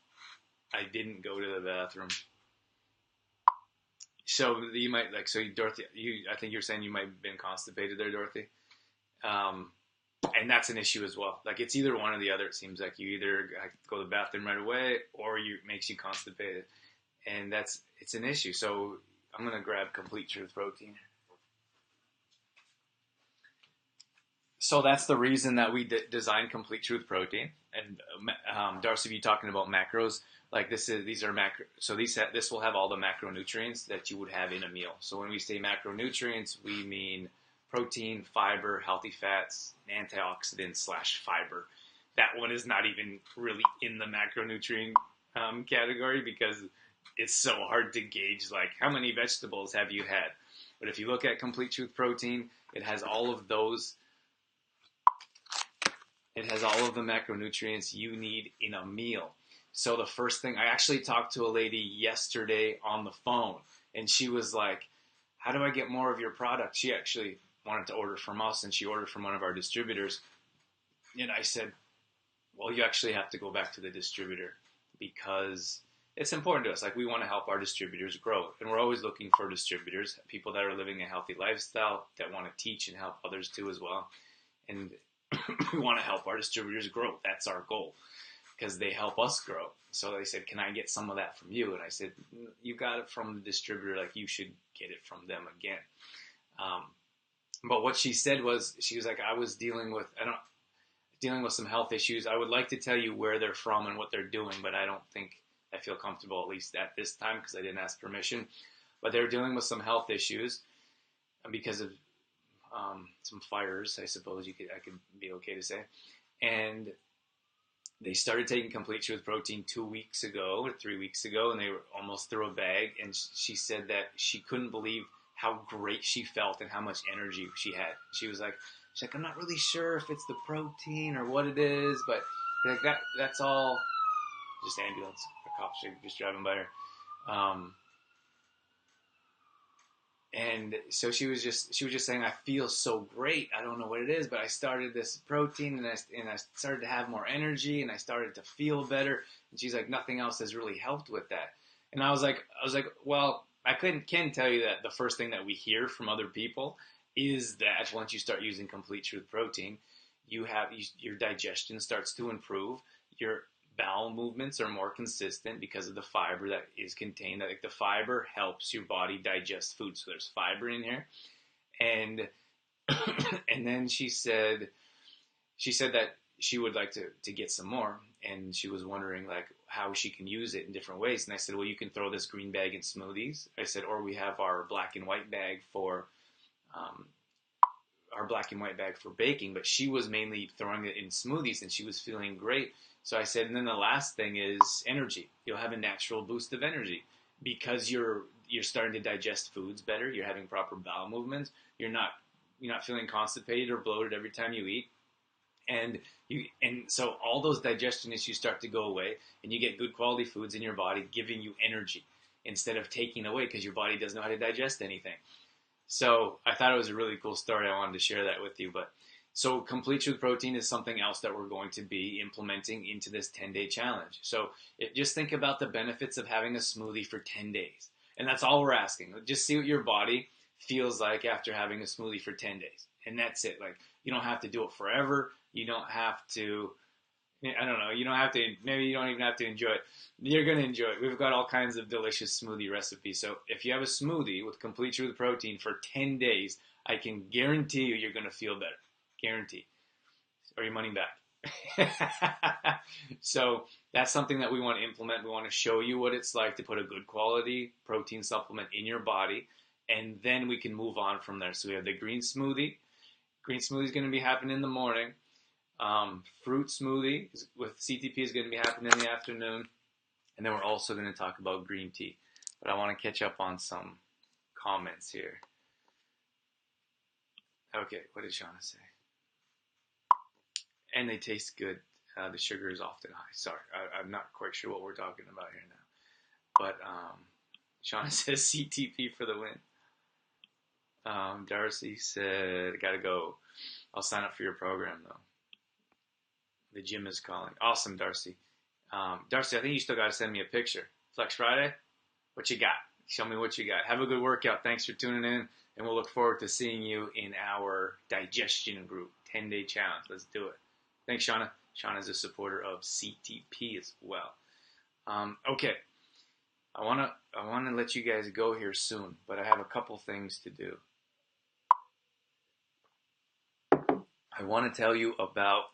I didn't go to the bathroom. So you might Dorothy, I think you're saying you might have been constipated there, Dorothy. And that's an issue as well. Like it's either one or the other. It seems like you either go to the bathroom right away, or it makes you constipated. And it's an issue. So I'm going to grab Complete Truth Protein. So that's the reason that we designed Complete Truth Protein. And Darcy, you talking about macros, like these are macro. So this will have all the macronutrients that you would have in a meal. So when we say macronutrients, we mean protein, fiber, healthy fats, antioxidants / fiber. That one is not even really in the macronutrient category, because it's so hard to gauge, like how many vegetables have you had. But if you look at Complete Truth Protein, it has all of those. It has all of the macronutrients you need in a meal. So the first thing, I actually talked to a lady yesterday on the phone, and she was like, how do I get more of your product? She actually wanted to order from us, and she ordered from one of our distributors. And I said, well, you actually have to go back to the distributor, because it's important to us. Like, we want to help our distributors grow. And we're always looking for distributors, people that are living a healthy lifestyle, that want to teach and help others too as well. And we want to help our distributors grow. That's our goal, because they help us grow. So they said, can I get some of that from you? And I said, you got it from the distributor, like you should get it from them again. But what she said was, she was like, I was dealing with some health issues. I would like to tell you where they're from and what they're doing, but I don't think I feel comfortable, at least at this time, because I didn't ask permission. But they're dealing with some health issues because of some fires, I suppose I could be okay to say. And they started taking Complete Truth Protein 2 weeks ago or 3 weeks ago, and they were almost through a bag. And she said that she couldn't believe how great she felt and how much energy she had. She's like, I'm not really sure if it's the protein or what it is, but like that's all. Just ambulance, a cop just driving by her. And so she was just saying, I feel so great. I don't know what it is, but I started this protein, and I started to have more energy, and I started to feel better. And she's like, nothing else has really helped with that. And I was like, well, I can tell you that the first thing that we hear from other people is that once you start using Complete Truth Protein, your digestion starts to improve. Your bowel movements are more consistent because of the fiber that is contained. Like, the fiber helps your body digest food. So there's fiber in here. And and then she said that she would like to get some more, and she was wondering like how she can use it in different ways. And I said, well, you can throw this green bag in smoothies. I said, or we have our black and white bag for baking. But she was mainly throwing it in smoothies, and she was feeling great. So I said, and then the last thing is energy. You'll have a natural boost of energy because you're starting to digest foods better. You're having proper bowel movements. You're not feeling constipated or bloated every time you eat. And so all those digestion issues start to go away, and you get good quality foods in your body giving you energy instead of taking away, because your body doesn't know how to digest anything. So I thought it was a really cool story. I wanted to share that with you. But so Complete Truth Protein is something else that we're going to be implementing into this 10-day challenge. So just think about the benefits of having a smoothie for 10 days. And that's all we're asking. Just see what your body feels like after having a smoothie for 10 days. And that's it. Like, you don't have to do it forever. You don't have to, I don't know, maybe you don't even have to enjoy it. You're going to enjoy it. We've got all kinds of delicious smoothie recipes. So if you have a smoothie with Complete Truth Protein for 10 days, I can guarantee you're going to feel better. Guarantee. Or your money back. So that's something that we want to implement. We want to show you what it's like to put a good quality protein supplement in your body, and then we can move on from there. So we have the green smoothie. Green smoothie is going to be happening in the morning. Fruit smoothie with CTP is going to be happening in the afternoon. And then we're also going to talk about green tea. But I want to catch up on some comments here. Okay, what did Shauna say? And they taste good. The sugar is often high. Sorry, I'm not quite sure what we're talking about here now. But Shauna says CTP for the win. Darcy said, I gotta go. I'll sign up for your program though. The gym is calling. Awesome, Darcy. Darcy, I think you still gotta send me a picture. Flex Friday? What you got? Show me what you got. Have a good workout. Thanks for tuning in. And we'll look forward to seeing you in our digestion group. 10-day challenge. Let's do it. Thanks, Shauna. Shauna's a supporter of CTP as well. Okay. I wanna let you guys go here soon, but I have a couple things to do. I want to tell you about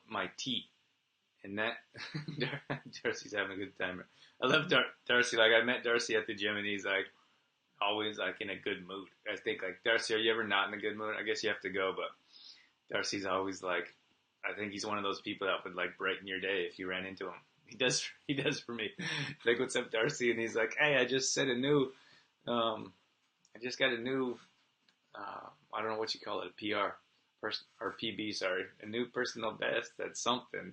my tea, and that Darcy's having a good time. I love Darcy. Like I met Darcy at the gym, and he's like always like in a good mood. I think like Darcy, are you ever not in a good mood? I guess you have to go, but Darcy's always like, I think he's one of those people that would like brighten your day if you ran into him. He does for me. Like, what's up, Darcy? And he's like, hey, I just got a new, I don't know what you call it, PR, or PB, sorry, a new personal best. That's something.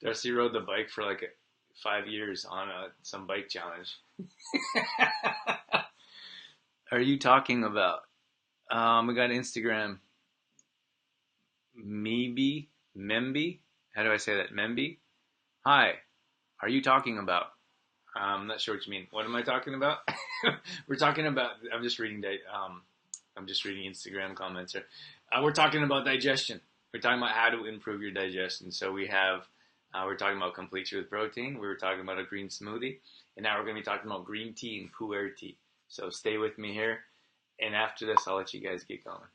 Darcy rode the bike for like 5 years on some bike challenge. Are you talking about? We got Instagram. Memby. How do I say that? Memby. Hi. Are you talking about? I'm not sure what you mean. What am I talking about? We're talking about. I'm just reading Instagram comments here. We're talking about digestion. We're talking about how to improve your digestion. So we're talking about complete you with protein. We were talking about a green smoothie, and now we're going to be talking about green tea and pu'er tea. So stay with me here, and after this, I'll let you guys get going.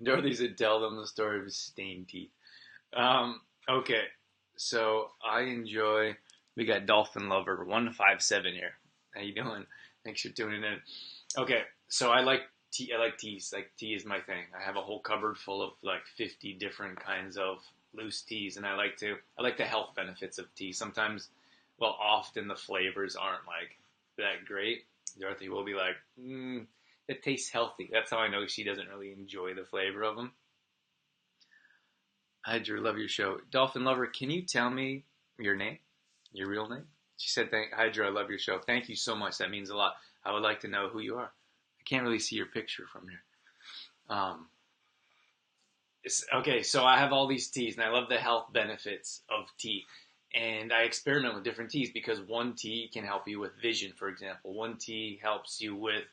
Dorothy said, tell them the story of his stained teeth. Okay, so we got Dolphin Lover 157 here. How you doing? Thanks for tuning in. Okay, so I like tea. I like teas. Like, tea is my thing. I have a whole cupboard full of like 50 different kinds of loose teas, and I like the health benefits of tea. Sometimes, often the flavors aren't like that great. Dorothy will be like, it tastes healthy. That's how I know she doesn't really enjoy the flavor of them. Hydra, love your show. Dolphin Lover, can you tell me your name? Your real name? She said, Hydra, I love your show. Thank you so much. That means a lot. I would like to know who you are. I can't really see your picture from here. Okay, so I have all these teas, and I love the health benefits of tea. And I experiment with different teas because one tea can help you with vision, for example. One tea helps you with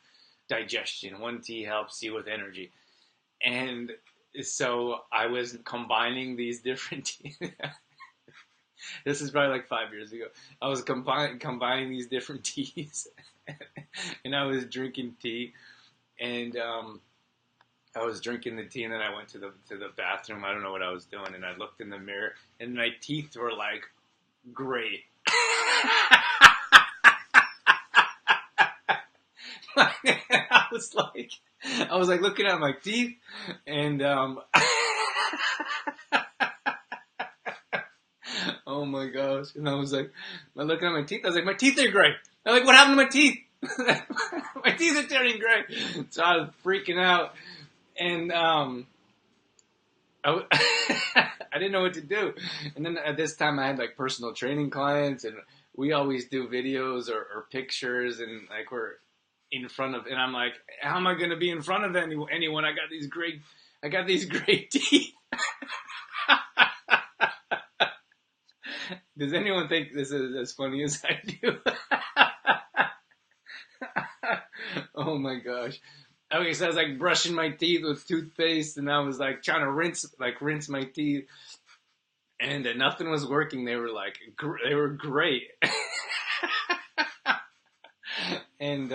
digestion. One tea helps you with energy. And so I was combining these different teas. This is probably like 5 years ago. I was combining these different teas. And I was drinking tea. And I was drinking the tea, and then I went to the bathroom. I don't know what I was doing. And I looked in the mirror, and my teeth were like gray. I was like looking at my teeth, and oh my gosh! And I was like, looking at my teeth. I was like, my teeth are gray. I'm like, what happened to my teeth? My teeth are turning gray. So I was freaking out, and I didn't know what to do. And then at this time, I had like personal training clients, and we always do videos or pictures, and like we're in front of, and I'm like, how am I going to be in front of anyone? I got these great teeth. Does anyone think this is as funny as I do? Oh my gosh. Okay, so I was like brushing my teeth with toothpaste, and I was like trying to rinse my teeth, and nothing was working. They were great. And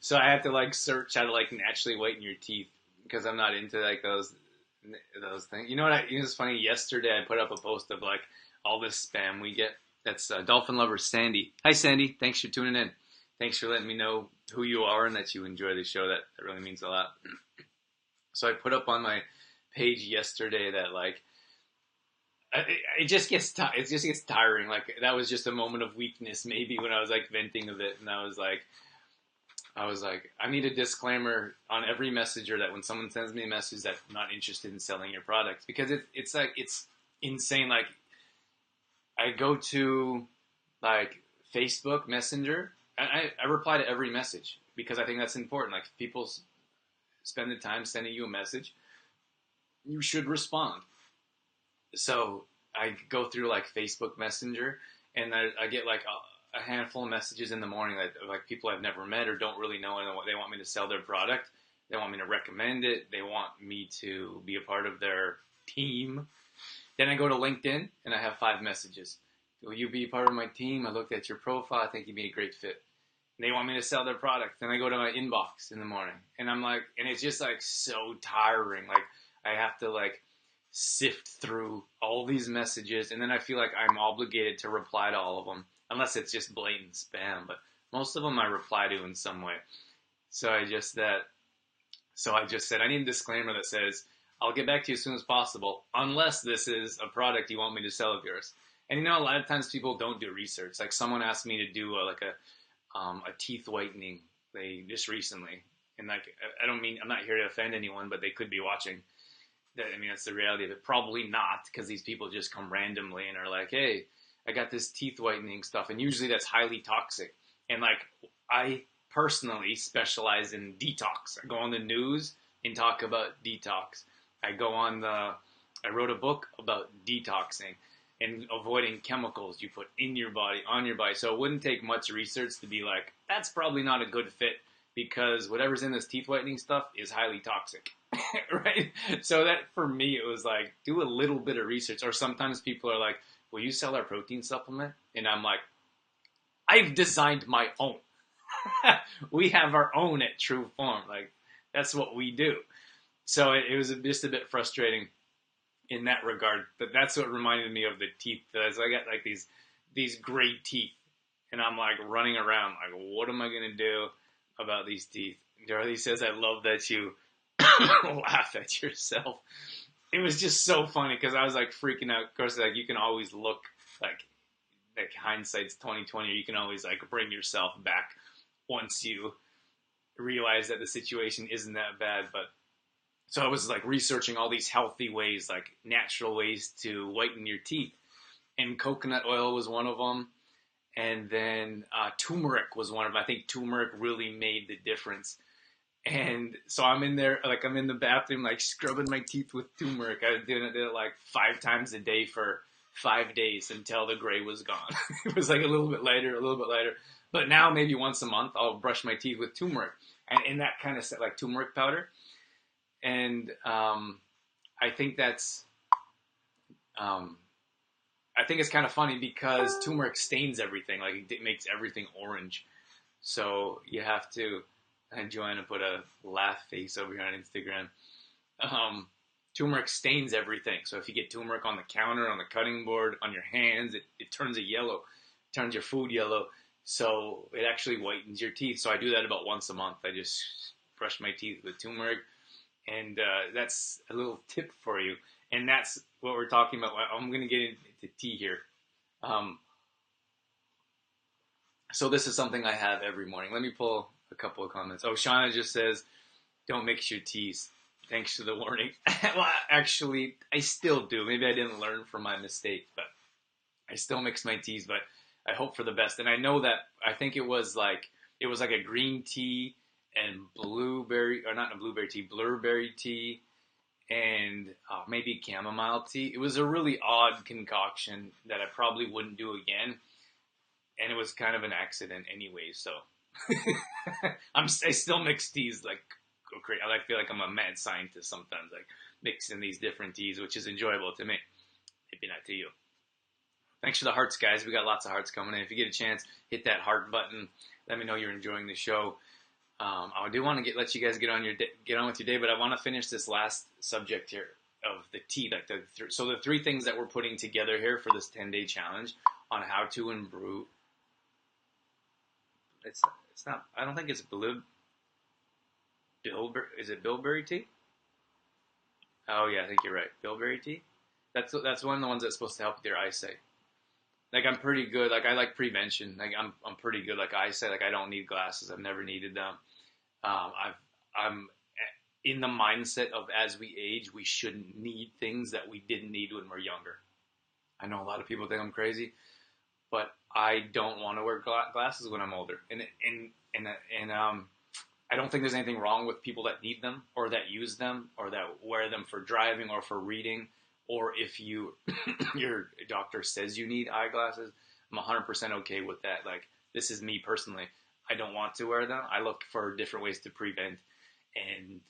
so I had to like search how to like naturally whiten your teeth because I'm not into like those things. You know what? It was funny. Yesterday I put up a post of like all this spam we get. That's dolphin lover Sandy. Hi Sandy, thanks for tuning in. Thanks for letting me know who you are and that you enjoy the show. That really means a lot. So I put up on my page yesterday that like it just gets it just gets tiring. Like that was just a moment of weakness maybe when I was like venting a bit, and I was like I need a disclaimer on every messenger that when someone sends me a message that I'm not interested in selling your products, because it's like it's insane. Like I go to like Facebook Messenger and I reply to every message because I think that's important. Like if people spend the time sending you a message, you should respond. So I go through like Facebook Messenger and I get like a handful of messages in the morning that like people I've never met or don't really know, and they want me to sell their product. They want me to recommend it. They want me to be a part of their team. Then I go to LinkedIn and I have 5 messages. Will you be part of my team? I looked at your profile. I think you'd be a great fit. And they want me to sell their product. Then I go to my inbox in the morning and I'm like, and it's just like so tiring. Like I have to like sift through all these messages, and then I feel like I'm obligated to reply to all of them, unless it's just blatant spam. But most of them I reply to in some way. So I just said I need a disclaimer that says I'll get back to you as soon as possible, unless this is a product you want me to sell of yours. And you know, a lot of times people don't do research. Like someone asked me to do a teeth whitening just recently, and like I'm not here to offend anyone, but they could be watching. I mean, that's the reality of it. Probably not, because these people just come randomly and are like, hey, I got this teeth whitening stuff. And usually that's highly toxic. And like, I personally specialize in detox. I go on the news and talk about detox. I wrote a book about detoxing and avoiding chemicals you put in your body, on your body. So it wouldn't take much research to be like, that's probably not a good fit, because whatever's in this teeth whitening stuff is highly toxic. Right? So that for me, it was like, do a little bit of research. Or sometimes people are like, will you sell our protein supplement? And I'm like, I've designed my own. We have our own at True Form. Like, that's what we do. So it was just a bit frustrating in that regard. But that's what reminded me of the teeth. So I got like these great teeth. And I'm like running around, like, what am I going to do about these teeth? Dorothy says, I love that you laugh at yourself. It was just so funny because I was like freaking out. Of course, like you can always look like hindsight's 2020, or you can always like bring yourself back once you realize that the situation isn't that bad. But so I was like researching all these healthy ways, like natural ways to whiten your teeth, and coconut oil was one of them. And then turmeric was one of them. I think turmeric really made the difference. And so I'm in there, like I'm in the bathroom, like scrubbing my teeth with turmeric. I did it like 5 times a day for 5 days until the gray was gone. It was like a little bit later. But now maybe once a month I'll brush my teeth with turmeric, and that kind of set like turmeric powder. And I think that's, I think it's kind of funny because turmeric stains everything. Like it makes everything orange. So you have to. And Joanna put a laugh face over here on Instagram. Turmeric stains everything. So if you get turmeric on the counter, on the cutting board, on your hands, it turns it yellow. It turns your food yellow. So it actually whitens your teeth. So I do that about once a month. I just brush my teeth with turmeric. And that's a little tip for you. And that's what we're talking about. I'm going to get into tea here. So this is something I have every morning. Let me pull a couple of comments. Oh, Shauna just says, don't mix your teas. Thanks for the warning. Well, actually, I still do. Maybe I didn't learn from my mistake, but I still mix my teas, but I hope for the best. And I know that, I think it was like a green tea and blueberry tea and maybe chamomile tea. It was a really odd concoction that I probably wouldn't do again. And it was kind of an accident anyway, so. I still mix teas like crazy. I feel like I'm a mad scientist sometimes, like mixing these different teas, which is enjoyable to me. Maybe not to you. Thanks for the hearts, guys. We got lots of hearts coming in. If you get a chance, hit that heart button. Let me know you're enjoying the show. I do want to let you guys get on with your day, but I want to finish this last subject here of the tea. Like so the three things that we're putting together here for this 10-day challenge on how to improve. It's not. I don't think it's bilberry. Is it bilberry tea? Oh yeah, I think you're right. Bilberry tea. That's one of the ones that's supposed to help with your eyesight. Like I'm pretty good. Like I like prevention. Like I'm pretty good. Like eyesight. Like I don't need glasses. I've never needed them. I'm in the mindset of as we age, we shouldn't need things that we didn't need when we're younger. I know a lot of people think I'm crazy, but I don't want to wear glasses when I'm older. And I don't think there's anything wrong with people that need them or that use them or that wear them for driving or for reading. Or if your doctor says you need eyeglasses, I'm 100% okay with that. Like, this is me personally. I don't want to wear them. I look for different ways to prevent and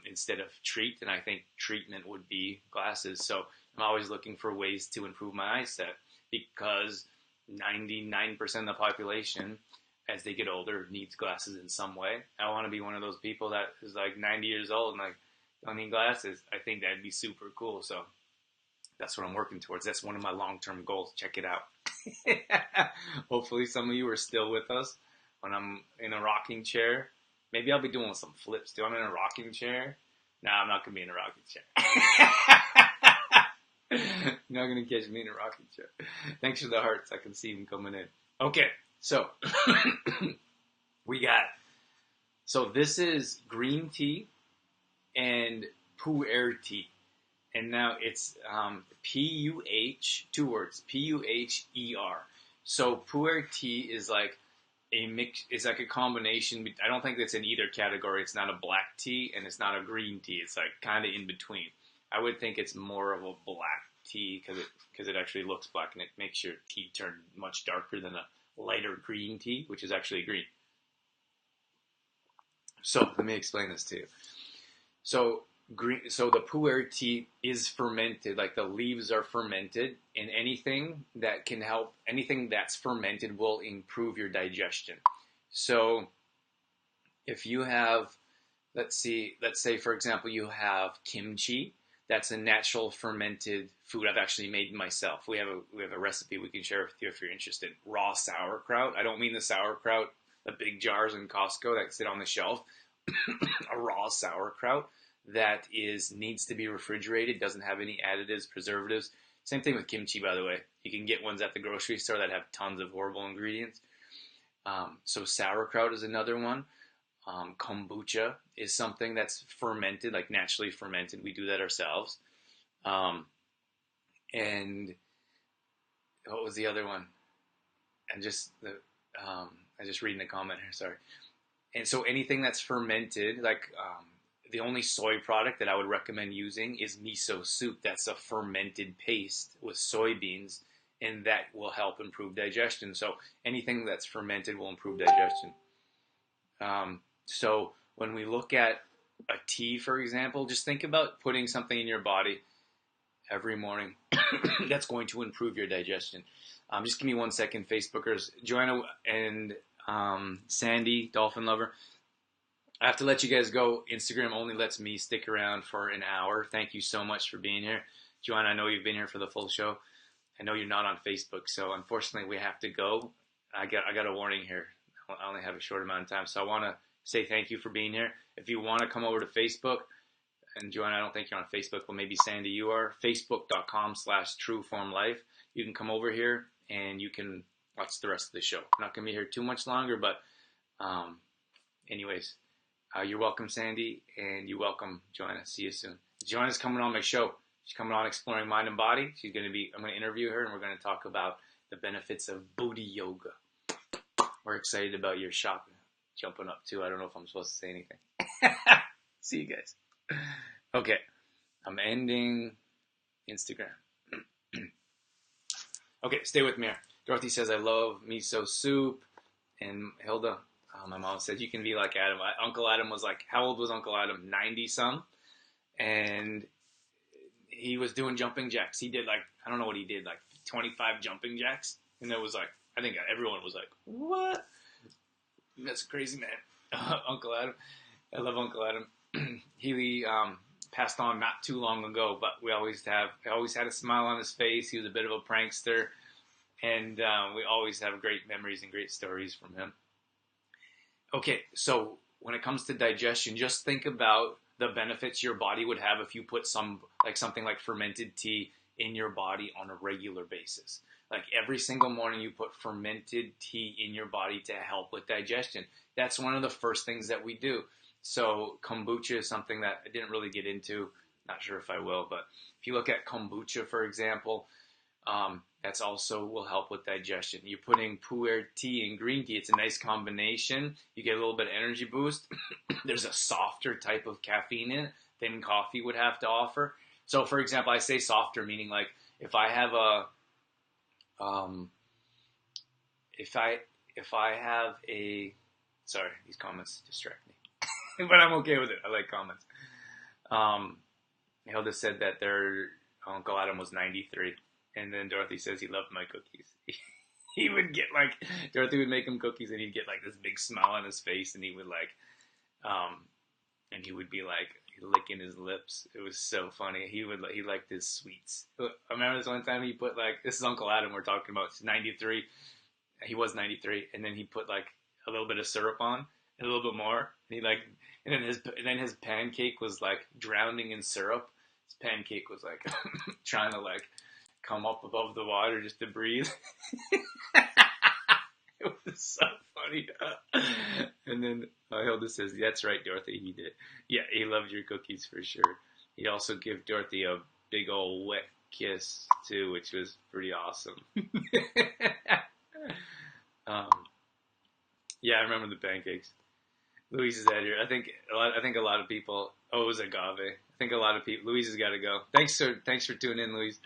instead of treat, and I think treatment would be glasses. So I'm always looking for ways to improve my eyesight because 99% of the population, as they get older, needs glasses in some way. I want to be one of those people that is like 90 years old and like don't need glasses. I think that'd be super cool. So that's what I'm working towards. That's one of my long-term goals. Check it out. Hopefully some of you are still with us when I'm in a rocking chair. Maybe I'll be doing some flips too. I'm in a rocking chair. No, I'm not going to be in a rocking chair. You're not going to catch me in a rocking chair. Thanks for the hearts. I can see them coming in. Okay, so so this is green tea and pu'er tea. And now it's P-U-H, 2 words, P-U-H-E-R. So pu'er tea is like a mix. It's like a combination. I don't think it's in either category. It's not a black tea and it's not a green tea. It's like kind of in between. I would think it's more of a black tea because it actually looks black and it makes your tea turn much darker than a lighter green tea, which is actually green. So let me explain this to you. So the pu'er tea is fermented, like the leaves are fermented, and anything that's fermented will improve your digestion. So if you have, let's say for example, you have kimchi, that's a natural fermented food I've actually made myself. We have a recipe we can share with you if you're interested. Raw sauerkraut. I don't mean the sauerkraut, the big jars in Costco that sit on the shelf. A raw sauerkraut that needs to be refrigerated, doesn't have any additives, preservatives. Same thing with kimchi, by the way. You can get ones at the grocery store that have tons of horrible ingredients. So sauerkraut is another one. Kombucha is something that's fermented, like naturally fermented. We do that ourselves. And what was the other one? I just reading the comment here, sorry. And so anything that's fermented, like the only soy product that I would recommend using is miso soup. That's a fermented paste with soybeans, and that will help improve digestion. So anything that's fermented will improve digestion. So when we look at a tea, for example, just think about putting something in your body every morning that's going to improve your digestion. Just give me 1 second, Facebookers. Joanna and Sandy, Dolphin Lover. I have to let you guys go. Instagram only lets me stick around for an hour. Thank you so much for being here. Joanna, I know you've been here for the full show. I know you're not on Facebook, so unfortunately we have to go. I got a warning here. I only have a short amount of time, so I want to say thank you for being here. If you want to come over to Facebook, and Joanna, I don't think you're on Facebook, but maybe Sandy, you are, facebook.com/trueformlife. You can come over here and you can watch the rest of the show. I'm not going to be here too much longer, but anyways, you're welcome, Sandy, and you're welcome, Joanna. See you soon. Joanna's coming on my show. She's coming on Exploring Mind and Body. I'm going to interview her, and we're going to talk about the benefits of booty yoga. We're excited about your shopping. Jumping up too. I don't know if I'm supposed to say anything. See you guys. Okay. I'm ending Instagram. Okay, stay with me here. Dorothy says, I love miso soup. And Hilda, my mom said, you can be like Adam. Uncle Adam was like, how old was Uncle Adam? 90-some. And he was doing jumping jacks. He did like, I don't know what he did, like 25 jumping jacks. And it was like, I think everyone was like, what? That's a crazy man. Uncle Adam. I love Uncle Adam. He passed on not too long ago, but I always had a smile on his face. He was a bit of a prankster, and we always have great memories and great stories from him. Okay, so when it comes to digestion, just think about the benefits your body would have if you put something like fermented tea in your body on a regular basis. Like every single morning you put fermented tea in your body to help with digestion. That's one of the first things that we do. So kombucha is something that I didn't really get into. Not sure if I will, but if you look at kombucha, for example, that's also will help with digestion. You're putting pu'er tea and green tea. It's a nice combination. You get a little bit of energy boost. There's a softer type of caffeine in it than coffee would have to offer. So, for example, I say softer, meaning like if I have sorry, these comments distract me, but I'm okay with it. I like comments. Hilda said that their Uncle Adam was 93. And then Dorothy says he loved my cookies. He would get like, Dorothy would make him cookies and he'd get like this big smile on his face and he would like, and he would be like licking his lips. It was so funny. He liked his sweets. I remember this one time he put like, this is Uncle Adam we're talking about. He's 93. He was 93. And then he put like a little bit of syrup on and a little bit more. And then his pancake was like drowning in syrup. His pancake was like trying to like come up above the water just to breathe. It was so funny. And then Hilda says, that's right, Dorothy, he did. Yeah, he loved your cookies for sure. He also gave Dorothy a big old wet kiss too, which was pretty awesome. Yeah, I remember the pancakes. Louise is out here. I think a lot of people. Oh, it was agave. I think a lot of people. Louise has got to go. Thanks for tuning in, Louise.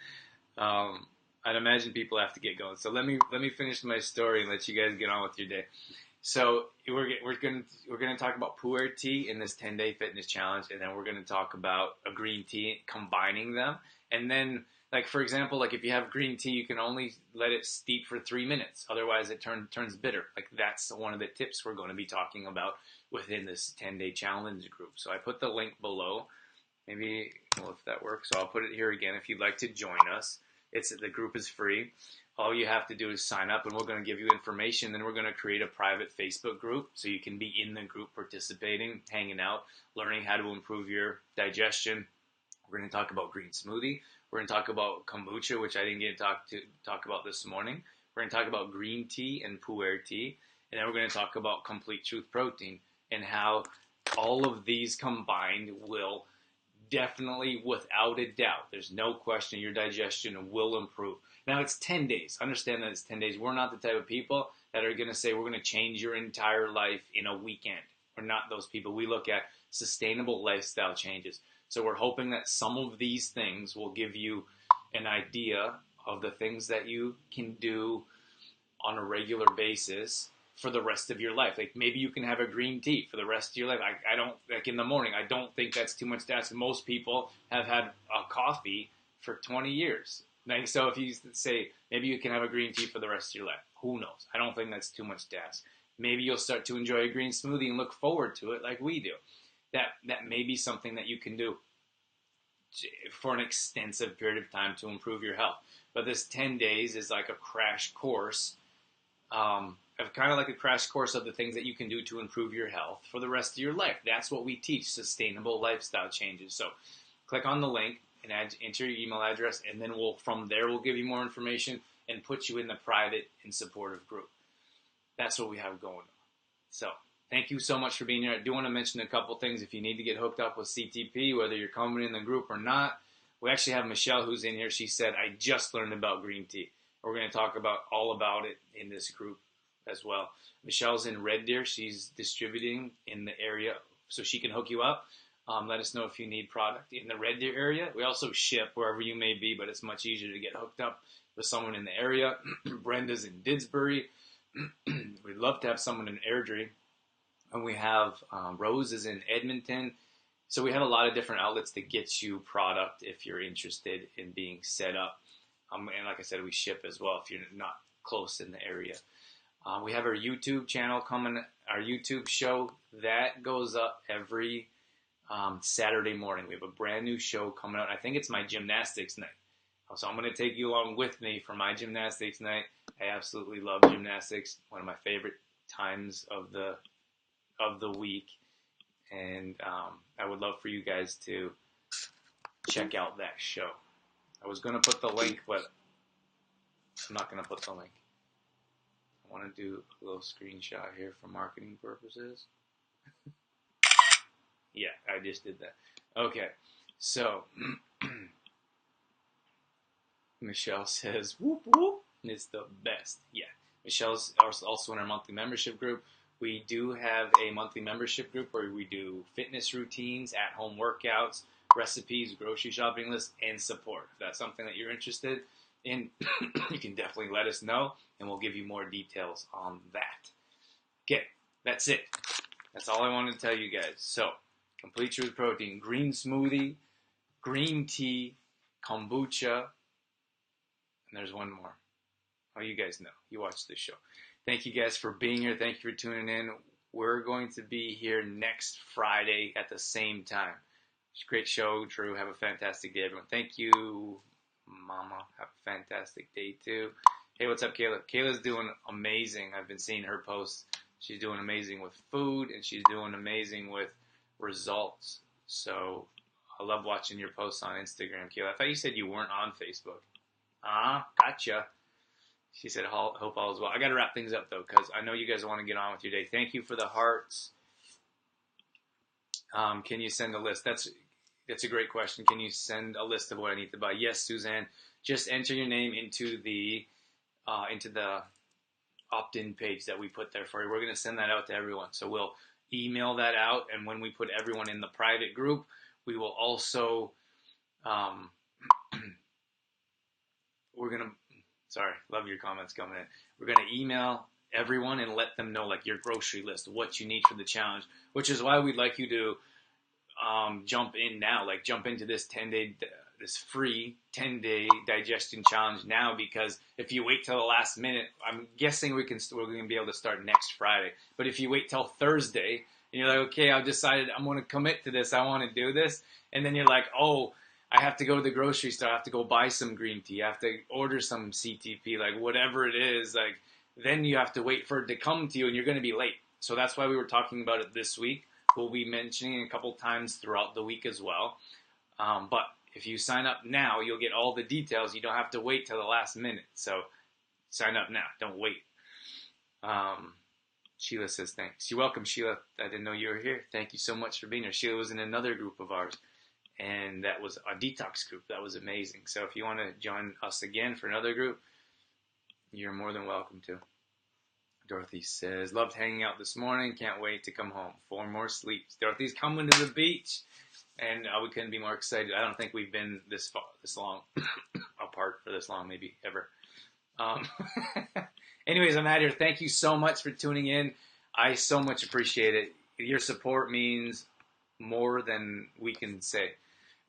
I'd imagine people have to get going. So let me finish my story and let you guys get on with your day. So we're gonna talk about pu'er tea in this 10-day fitness challenge, and then we're gonna talk about a green tea, combining them, and then like for example, like if you have green tea, you can only let it steep for 3 minutes, otherwise it turns bitter. Like that's one of the tips we're going to be talking about within this 10-day challenge group. So I put the link below. Maybe, well, if that works, so I'll put it here again. If you'd like to join us, the group is free. All you have to do is sign up, and we're going to give you information. Then we're going to create a private Facebook group, so you can be in the group, participating, hanging out, learning how to improve your digestion. We're going to talk about green smoothie. We're going to talk about kombucha, which I didn't get to talk about this morning. We're going to talk about green tea and pu'er tea, and then we're going to talk about complete truth protein and how all of these combined will definitely, without a doubt, there's no question, your digestion will improve. Now, it's 10 days. Understand that it's 10 days. We're not the type of people that are going to say we're going to change your entire life in a weekend. We're not those people. We look at sustainable lifestyle changes. So we're hoping that some of these things will give you an idea of the things that you can do on a regular basis for the rest of your life. Like maybe you can have a green tea for the rest of your life. I don't, like in the morning, I don't think that's too much to ask. Most people have had a coffee for 20 years. Like, so if you say maybe you can have a green tea for the rest of your life, who knows? I don't think that's too much to ask. Maybe you'll start to enjoy a green smoothie and look forward to it like we do. That may be something that you can do for an extensive period of time to improve your health. But this 10 days is like a crash course, kind of like a crash course of the things that you can do to improve your health for the rest of your life. That's what we teach, sustainable lifestyle changes. So click on the link and enter your email address, and then from there we'll give you more information and put you in the private and supportive group. That's what we have going on. So thank you so much for being here. I do want to mention a couple things. If you need to get hooked up with CTP, whether you're coming in the group or not, we actually have Michelle who's in here. She said, I just learned about green tea. We're going to talk all about it in this group as well. Michelle's in Red Deer. She's distributing in the area, so she can hook you up. Let us know if you need product in the Red Deer area. We also ship wherever you may be, but it's much easier to get hooked up with someone in the area. Brenda's in Didsbury. We'd love to have someone in Airdrie. And we have Rose is in Edmonton. So we have a lot of different outlets to get you product if you're interested in being set up. And like I said, we ship as well if you're not close in the area. We have our YouTube channel coming, our YouTube show that goes up every Saturday morning. We have a brand new show coming out. I think it's my gymnastics night. So I'm going to take you along with me for my gymnastics night. I absolutely love gymnastics. One of my favorite times of the week. And I would love for you guys to check out that show. I was going to put the link, but I'm not going to put the link. I want to do a little screenshot here for marketing purposes. Yeah, I just did that. Okay, so Michelle says, whoop, whoop, it's the best. Yeah, Michelle's also in our monthly membership group. We do have a monthly membership group where we do fitness routines, at-home workouts, recipes, grocery shopping lists, and support. If that's something that you're interested in, you can definitely let us know, and we'll give you more details on that. Okay, that's it. That's all I wanted to tell you guys. So, Complete Truth Protein, green smoothie, green tea, kombucha, and there's one more. Oh, you guys know. You watch this show. Thank you guys for being here. Thank you for tuning in. We're going to be here next Friday at the same time. Great show, Drew. Have a fantastic day, everyone. Thank you, Mama. Have a fantastic day, too. Hey, what's up, Kayla? Kayla's doing amazing. I've been seeing her posts. She's doing amazing with food, and she's doing amazing with results. So I love watching your posts on Instagram, Kayla. I thought you said you weren't on Facebook. Gotcha. She said, hope all is well. I got to wrap things up, though, because I know you guys want to get on with your day. Thank you for the hearts. Can you send a list? That's a great question. Can you send a list of what I need to buy? Yes, Suzanne. Just enter your name into the opt-in page that we put there for you. We're going to send that out to everyone. So we'll email that out, and when we put everyone in the private group, we will also love your comments coming in. We're going to email everyone and let them know, like, your grocery list, what you need for the challenge, which is why we'd like you to jump in now, like jump into this this free 10-day digestion challenge now, because if you wait till the last minute, I'm guessing we're going to be able to start next Friday. But if you wait till Thursday and you're like, okay, I've decided I'm going to commit to this, I want to do this, and then you're like, oh, I have to go to the grocery store, I have to go buy some green tea, I have to order some CTP, like whatever it is, like then you have to wait for it to come to you, and you're going to be late. So that's why we were talking about it this week. We'll be mentioning it a couple times throughout the week as well. But if you sign up now, you'll get all the details. You don't have to wait till the last minute. So sign up now. Don't wait. Sheila says thanks. You're welcome, Sheila. I didn't know you were here. Thank you so much for being here. Sheila was in another group of ours, and that was a detox group. That was amazing. So if you want to join us again for another group, you're more than welcome to. Dorothy says, loved hanging out this morning. Can't wait to come home. 4 more sleeps. Dorothy's coming to the beach, and we couldn't be more excited. I don't think we've been this long apart for this long, maybe ever. Anyways, I'm out here. Thank you so much for tuning in. I so much appreciate it. Your support means more than we can say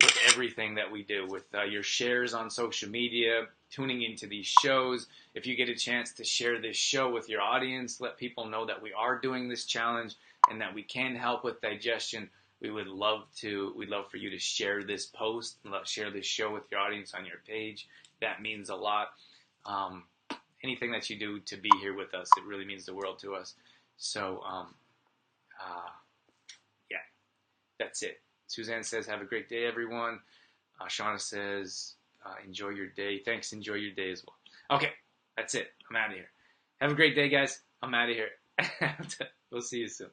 with everything that we do, with your shares on social media, tuning into these shows. If you get a chance to share this show with your audience, let people know that we are doing this challenge and that we can help with digestion. We'd love for you to share this post, share this show with your audience on your page. That means a lot. Anything that you do to be here with us, it really means the world to us. So, yeah, that's it. Suzanne says, have a great day, everyone. Shauna says, enjoy your day. Thanks, enjoy your day as well. Okay, that's it. I'm out of here. Have a great day, guys. I'm out of here. We'll see you soon.